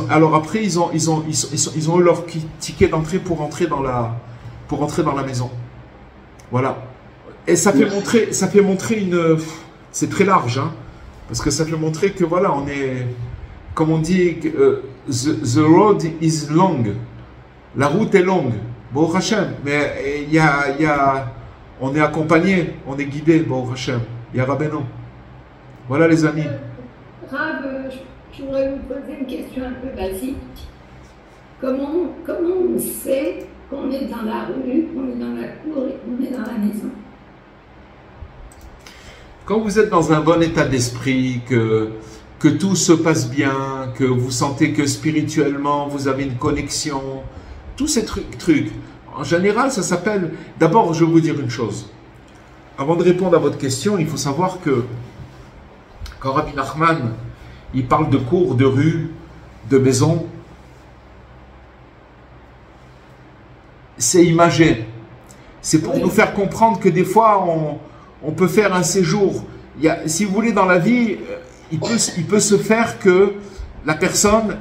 alors après, ils ont eu leur ticket d'entrée pour entrer dans la maison. Voilà. Et ça fait montrer une. C'est très large, hein, parce que ça fait montrer que voilà, on est, comme on dit, the road is long. La route est longue. Bon Hachem, mais on est accompagné, on est guidé. Bon Hachem, il y a Rabbeinu. Voilà les amis. Rab, je voudrais vous poser une question un peu basique. Comment on sait qu'on est dans la rue, qu'on est dans la cour et qu'on est dans la maison? Quand vous êtes dans un bon état d'esprit, que tout se passe bien, que vous sentez que spirituellement vous avez une connexion, tous ces trucs, en général ça s'appelle... D'abord je vais vous dire une chose. Avant de répondre à votre question, il faut savoir que quand Rabbi Nachman il parle de cours, de rues, de maisons, c'est imagé. C'est pour nous faire comprendre que des fois, on peut faire un séjour. Si vous voulez, dans la vie, il peut se faire que la personne,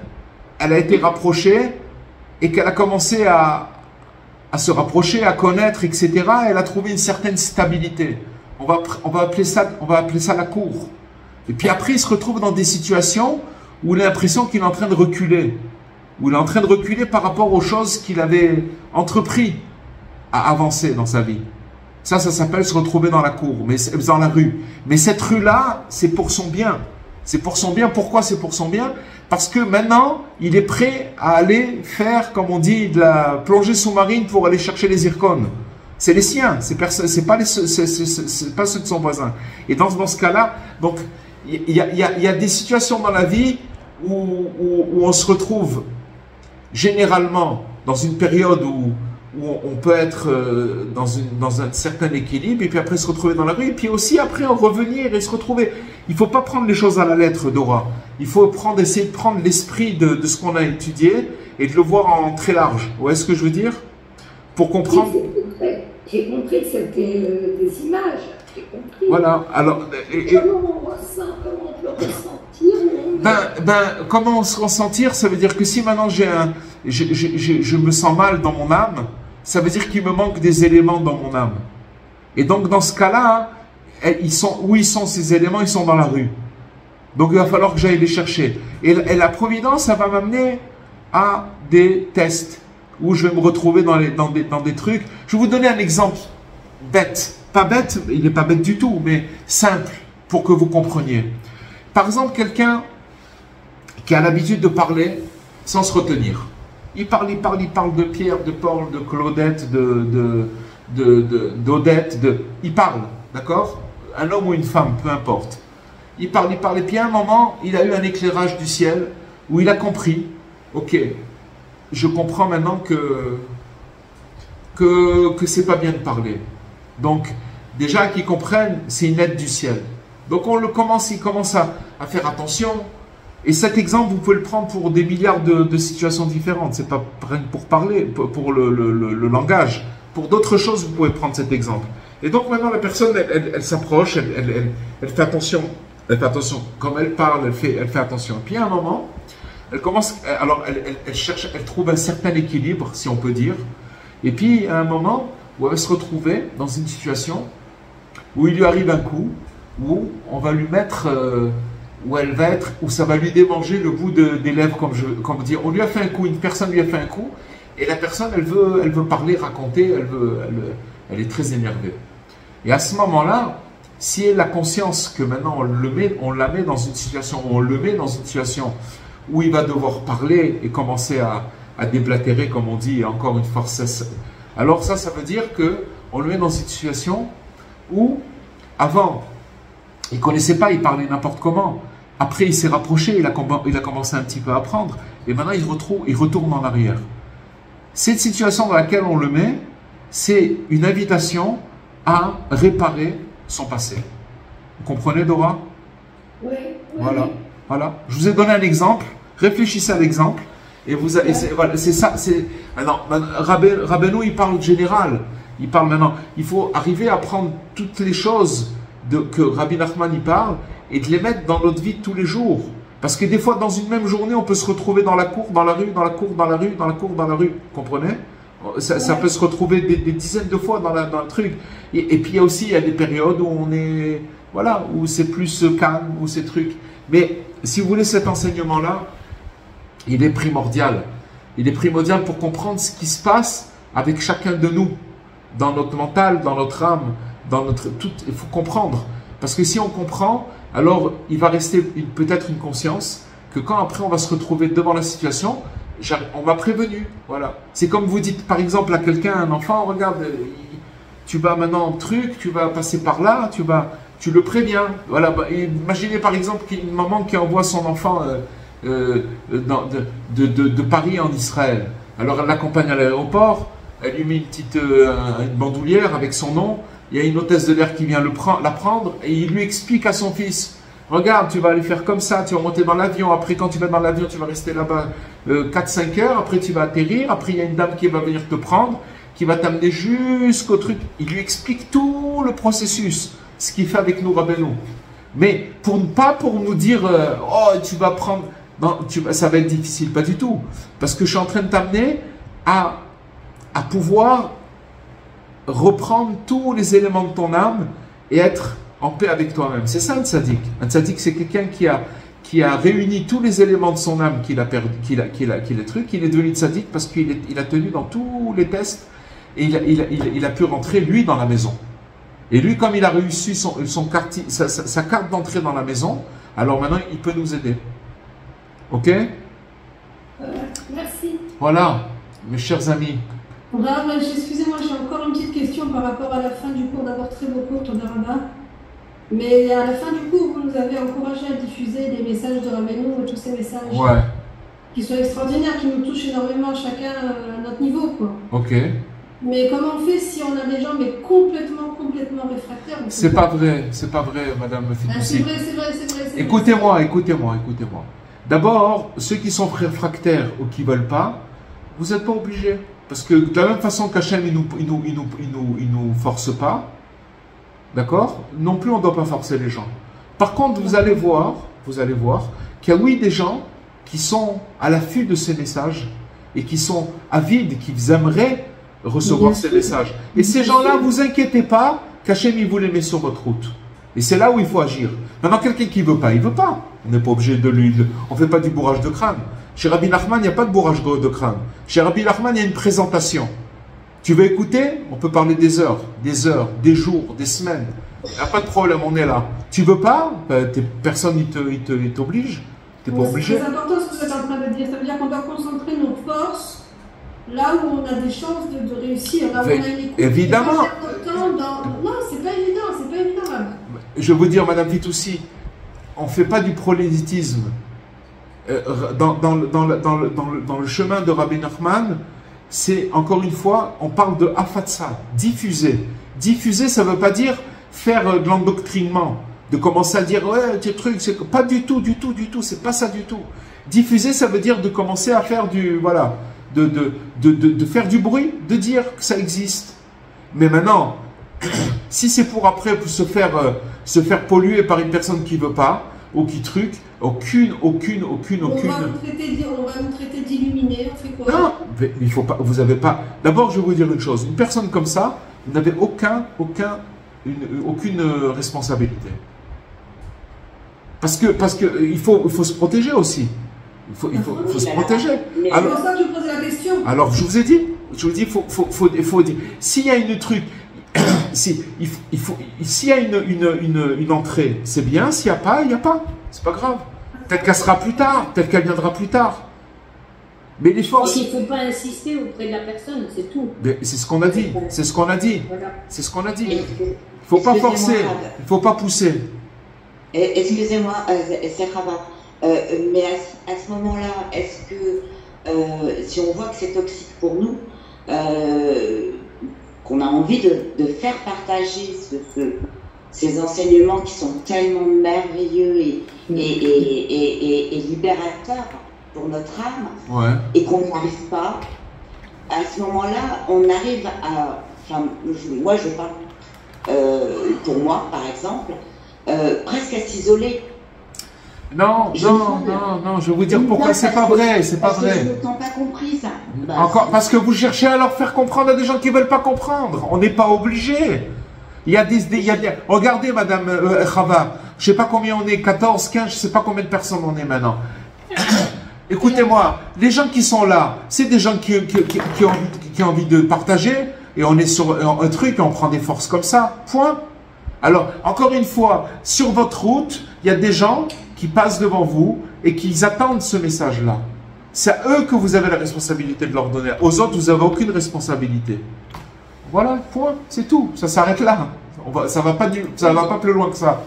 elle a été rapprochée et qu'elle a commencé à se rapprocher, à connaître, etc. Elle a trouvé une certaine stabilité. On va appeler ça la cour. Et puis après, il se retrouve dans des situations où il a l'impression qu'il est en train de reculer. Où il est en train de reculer par rapport aux choses qu'il avait entrepris à avancer dans sa vie. Ça s'appelle se retrouver dans la cour, mais dans la rue. Mais cette rue-là, c'est pour son bien. C'est pour son bien. Pourquoi c'est pour son bien? Parce que maintenant, il est prêt à aller faire, comme on dit, de la plongée sous-marine pour aller chercher les zircones. C'est les siens, c'est pas ceux de son voisin. Et dans ce cas-là, donc, il y a des situations dans la vie où on se retrouve généralement dans une période où où on peut être dans un certain équilibre et puis après se retrouver dans la rue et puis aussi après en revenir et se retrouver. Il ne faut pas prendre les choses à la lettre, Dora. Il faut essayer de prendre l'esprit de ce qu'on a étudié et de le voir en très large. Vous voyez ce que je veux dire? Pour comprendre. J'ai compris que c'était des images. J'ai compris. Voilà. Alors, comment on ressent, comment on peut ressentir? Comment se ressentir? Ça veut dire que si maintenant je me sens mal dans mon âme, ça veut dire qu'il me manque des éléments dans mon âme. Et donc dans ce cas-là, où ils sont ces éléments? Ils sont dans la rue. Donc il va falloir que j'aille les chercher. Et la providence, ça va m'amener à des tests où je vais me retrouver dans des trucs. Je vais vous donner un exemple bête. Pas bête, il n'est pas bête du tout, mais simple pour que vous compreniez. Par exemple, quelqu'un qui a l'habitude de parler sans se retenir. Il parle de Pierre, de Paul, de Claudette, d'Odette, il parle, d'accord? Un homme ou une femme, peu importe. Il parle, et puis à un moment, il a eu un éclairage du ciel où il a compris, ok, je comprends maintenant que c'est pas bien de parler. Donc, déjà qu'ils comprennent, c'est une aide du ciel. Donc il commence à faire attention. Et cet exemple, vous pouvez le prendre pour des milliards de situations différentes. C'est pas rien que pour parler, pour le langage. Pour d'autres choses, vous pouvez prendre cet exemple. Et donc maintenant, la personne, elle s'approche, elle fait attention. Elle fait attention. Comme elle parle, elle fait attention. Et puis à un moment, elle commence, alors elle cherche, elle trouve un certain équilibre, si on peut dire. Et puis à un moment où elle va se retrouver dans une situation où il lui arrive un coup, où on va lui mettre, où ça va lui démanger le bout des lèvres, comme dire. On lui a fait un coup, une personne lui a fait un coup, et la personne, elle veut parler, raconter, elle est très énervée. Et à ce moment-là, si elle a conscience que maintenant on la met dans une situation où il va devoir parler et commencer à déblatérer, comme on dit, et encore une fois, alors ça veut dire qu'on le met dans une situation où, avant, il ne connaissait pas, il parlait n'importe comment. Après, il s'est rapproché, il a commencé un petit peu à apprendre, et maintenant il retourne en arrière. Cette situation dans laquelle on le met, c'est une invitation à réparer son passé. Vous comprenez, Dora? Oui. Voilà. Voilà. Je vous ai donné un exemple. Réfléchissez à l'exemple. Et vous, voilà, c'est ça. Alors, Rabbeinu, il parle général. Il parle maintenant. Il faut arriver à prendre toutes les choses que Rabbi Nachman y parle et de les mettre dans notre vie de tous les jours. Parce que des fois, dans une même journée, on peut se retrouver dans la cour, dans la rue, dans la cour, dans la rue, dans la cour, dans la rue. Vous comprenez? Ça peut se retrouver des dizaines de fois dans le truc. Et puis il y a des périodes où on est, voilà, où c'est plus calme, où c'est truc. Mais si vous voulez, cet enseignement-là, il est primordial. Il est primordial pour comprendre ce qui se passe avec chacun de nous, dans notre mental, dans notre âme, dans notre tout. Il faut comprendre. Parce que si on comprend, alors il va rester peut-être une conscience que quand après on va se retrouver devant la situation, on m'a prévenu, voilà. C'est comme vous dites par exemple à quelqu'un, un enfant, regarde, tu vas maintenant truc, tu vas passer par là, tu le préviens. Voilà. Imaginez par exemple une maman qui envoie son enfant de Paris en Israël. Alors elle l'accompagne à l'aéroport, elle lui met une bandoulière avec son nom. Il y a une hôtesse de l'air qui vient la prendre et il lui explique à son fils. Regarde, tu vas aller faire comme ça, tu vas monter dans l'avion, après quand tu vas dans l'avion, tu vas rester là-bas 4-5 heures, après tu vas atterrir, après il y a une dame qui va venir te prendre, qui va t'amener jusqu'au truc. Il lui explique tout le processus, ce qu'il fait avec nous, Rabbeinu. Mais pas pour nous dire, oh tu vas prendre, non, ça va être difficile, pas du tout. Parce que je suis en train de t'amener à pouvoir reprendre tous les éléments de ton âme et être en paix avec toi-même. C'est ça un tzaddik. Un tzaddik, c'est quelqu'un qui a réuni tous les éléments de son âme qu'il a perdu, qu'il a truc. Il est devenu tzaddik parce qu'il a tenu dans tous les tests et il a pu rentrer, lui, dans la maison. Et lui, comme il a réussi sa carte d'entrée dans la maison, alors maintenant, il peut nous aider. Ok? Merci. Voilà, mes chers amis. Excusez-moi, j'ai encore une petite question par rapport à la fin du cours. D'abord, très beau cours, Todarabah. Mais à la fin du cours, vous nous avez encouragé à diffuser des messages de Rabbeinu et tous ces messages qui sont extraordinaires, qui nous touchent énormément chacun à notre niveau, quoi. Ok. Mais comment on fait si on a des gens mais complètement réfractaires? C'est pas vrai, Madame Fitoussi. C'est vrai, c'est vrai. Écoutez-moi. D'abord, ceux qui sont réfractaires ou qui ne veulent pas, vous n'êtes pas obligés. Parce que de la même façon qu'Hachem, il nous force pas, d'accord? Non plus, on ne doit pas forcer les gens. Par contre, vous allez voir qu'il y a oui des gens qui sont à l'affût de ces messages et qui sont avides, qui aimeraient recevoir ces messages. Et ces gens-là, vous inquiétez pas qu'Hachem, il vous les met sur votre route. Et c'est là où il faut agir. Maintenant, quelqu'un qui ne veut pas, il ne veut pas. On n'est pas obligé de lui... On ne fait pas du bourrage de crâne. Chez Rabbi Nachman, il n'y a pas de bourrage de crâne. Chez Rabbi Nachman, il y a une présentation. Tu veux écouter? On peut parler des heures, des jours, des semaines. Il n'y a pas de problème, on est là. Tu veux pas? Personne ne t'oblige. Tu n'es pas obligé. C'est important ce que vous êtes en train de dire. Ça veut dire qu'on doit concentrer nos forces là où on a des chances de réussir. Là où on a une écoute. Évidemment. Non, c'est pas évident. Je veux dire, Madame Fitoussi, on ne fait pas du prosélytisme. Dans le chemin de Rabbi Nachman, c'est, encore une fois, on parle de afatsa, diffuser. Diffuser, ça ne veut pas dire faire de l'endoctrinement, de commencer à dire, ouais, tes trucs, c'est pas du tout, c'est pas ça du tout. Diffuser, ça veut dire de commencer à faire du, voilà, de faire du bruit, de dire que ça existe. Mais maintenant, si c'est pour après se faire polluer par une personne qui ne veut pas, ou qui truc, aucune. On va nous traiter d'illuminés, on fait quoi? Non, mais il faut pas, vous avez pas. D'abord, je vais vous dire une chose. Une personne comme ça, vous n'avez aucune responsabilité. Parce que il faut se protéger aussi. Il faut se protéger. C'est pour ça que je posais la question. Alors, je vous ai dit, faut dire. S'il y a une truc. S'il y a une entrée, c'est bien. S'il n'y a pas, il n'y a pas. C'est pas grave. Peut-être qu'elle sera plus tard, peut-être qu'elle viendra plus tard. Mais les forces... Il ne faut pas insister auprès de la personne, c'est tout. C'est ce qu'on a dit. Voilà. C'est ce qu'on a dit. Il ne faut pas forcer, il ne faut pas pousser. Excusez-moi, c'est Rabat. Mais à ce moment-là, est-ce que si on voit que c'est toxique pour nous, qu'on a envie de faire partager ces enseignements qui sont tellement merveilleux et libérateurs pour notre âme, ouais. Et qu'on n'arrive pas, à ce moment-là, on arrive à... Enfin, moi, je parle pour moi, par exemple, presque à s'isoler. Non, je vais vous dire pourquoi c'est pas vrai, c'est pas vrai. Je n'ai pas compris ça. Encore, parce que vous cherchez à leur faire comprendre à des gens qui ne veulent pas comprendre. On n'est pas obligé. Il y a regardez, Madame Chava, je ne sais pas combien on est, 14, 15, je ne sais pas combien de personnes on est maintenant. Écoutez-moi, les gens qui sont là, c'est des gens qui ont envie de partager, et on est sur un truc, et on prend des forces comme ça, point. Alors, encore une fois, sur votre route, il y a des gens qui passent devant vous et qui attendent ce message-là. C'est à eux que vous avez la responsabilité de leur donner. Aux autres, vous n'avez aucune responsabilité. Voilà, point, c'est tout. Ça s'arrête là. Ça va pas plus loin que ça.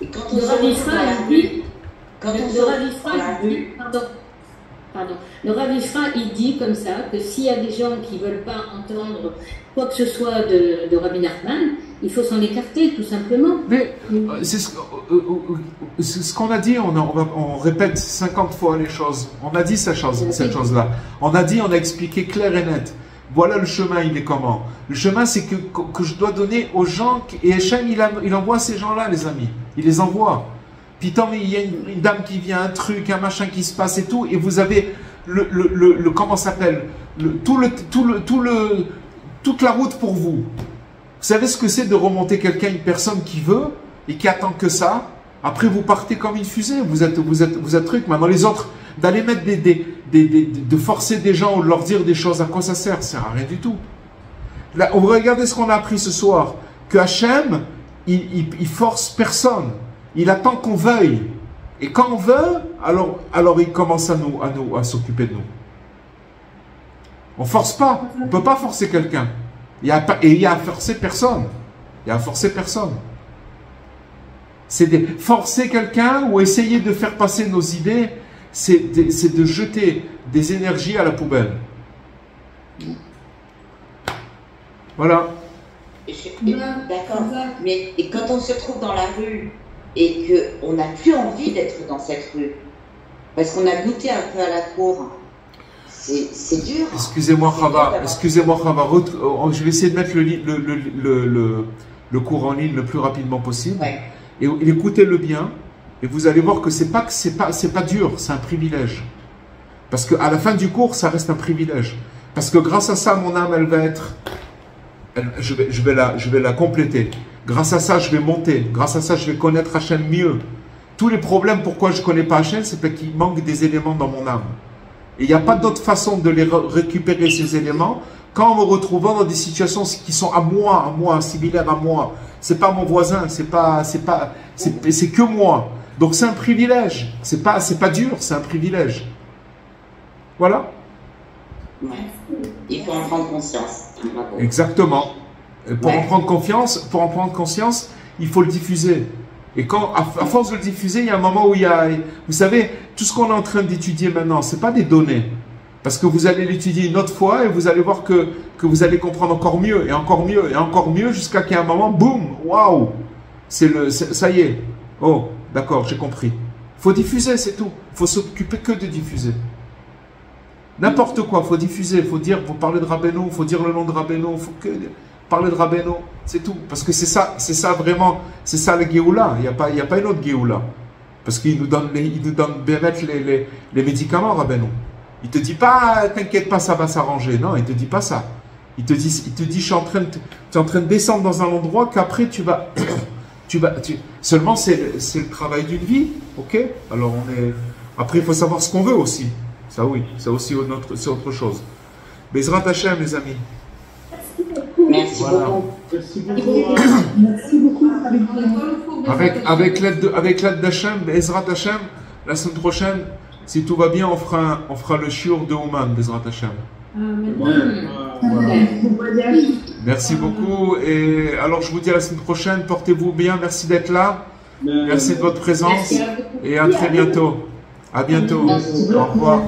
Et quand Le Rav Israël, il dit comme ça que s'il y a des gens qui ne veulent pas entendre quoi que ce soit de Rabbi Nachman, il faut s'en écarter, tout simplement. Mais c'est ce qu'on a dit, on répète 50 fois les choses. On a dit cette chose-là. On a expliqué clair et net. Voilà le chemin, il est comment? Le chemin, c'est que je dois donner aux gens, et Hachem, il envoie ces gens-là, les amis. Il les envoie. Puis tant il y a une dame qui vient, un truc, un machin qui se passe et tout, et vous avez comment ça s'appelle, toute la route pour vous. Vous savez ce que c'est de remonter quelqu'un, une personne qui veut et qui attend que ça. Après, vous partez comme une fusée. Vous êtes truc. Maintenant, les autres, d'aller mettre de forcer des gens ou de leur dire des choses, à quoi ça sert? Ça sert à rien du tout. Là, regardez ce qu'on a appris ce soir. Que Hachem, il force personne. Il attend qu'on veuille. Et quand on veut, alors il commence à s'occuper de nous. On force pas. On ne peut pas forcer quelqu'un. Il y a à forcer personne. Il y a à forcer personne. C'est de forcer quelqu'un ou essayer de faire passer nos idées, c'est de jeter des énergies à la poubelle. Voilà. D'accord. Mais et quand on se trouve dans la rue et qu'on n'a plus envie d'être dans cette rue, parce qu'on a goûté un peu à la cour, c'est dur. Excusez-moi, Khava. Excusez-moi, Khava. Je vais essayer de mettre le cours en ligne le plus rapidement possible. Ouais. Et écoutez-le bien. Et vous allez voir que c'est pas dur, c'est un privilège. Parce qu'à la fin du cours, ça reste un privilège. Parce que grâce à ça, mon âme, elle va être... je vais la compléter. Grâce à ça, je vais monter. Grâce à ça, je vais connaître Hachem mieux. Tous les problèmes, pourquoi je ne connais pas Hachem, c'est parce qu'il manque des éléments dans mon âme. Et il n'y a pas d'autre façon de les récupérer, ces éléments, qu'en me retrouvant dans des situations qui sont à moi, similaires à moi. C'est pas mon voisin, c'est que moi. Donc c'est un privilège. C'est pas dur, c'est un privilège. Voilà. Ouais. Il faut en prendre conscience. Exactement. Et pour en prendre conscience, il faut le diffuser. Et quand, à force de le diffuser, il y a un moment où il y a, vous savez, tout ce qu'on est en train d'étudier maintenant, c'est pas des données. Parce que vous allez l'étudier une autre fois et vous allez voir que vous allez comprendre encore mieux, et encore mieux, et encore mieux, jusqu'à qu'il y ait un moment, boum, waouh, ça y est. Oh, d'accord, j'ai compris. Il faut diffuser, c'est tout. Il faut s'occuper que de diffuser. N'importe quoi, il faut diffuser, il faut parler de Rabbeinu, il faut dire le nom de Rabbeinu, il faut parler de Rabbeinu, c'est tout. Parce que c'est ça vraiment, c'est ça le Géoula, il n'y a pas une autre Géoula. Parce qu'il nous donne bien mettre les médicaments, Rabbeinu. Il te dit pas, t'inquiète pas, ça va s'arranger. Non, il te dit pas ça. Il te dit, tu es en train de descendre dans un endroit qu'après tu vas, seulement c'est le travail d'une vie, ok? Alors après il faut savoir ce qu'on veut aussi. Ça oui, c'est aussi c'est autre chose. Bezrat Hachem, les amis. Merci beaucoup. Merci beaucoup. Avec l'aide d'Hachem, Bezrat Hachem, la semaine prochaine, si tout va bien, on fera le shiur de Ouman, Bezrat Hachem. Merci beaucoup. Et alors je vous dis à la semaine prochaine, portez-vous bien, merci d'être là, merci de votre présence et à très bientôt. À bientôt. Au revoir.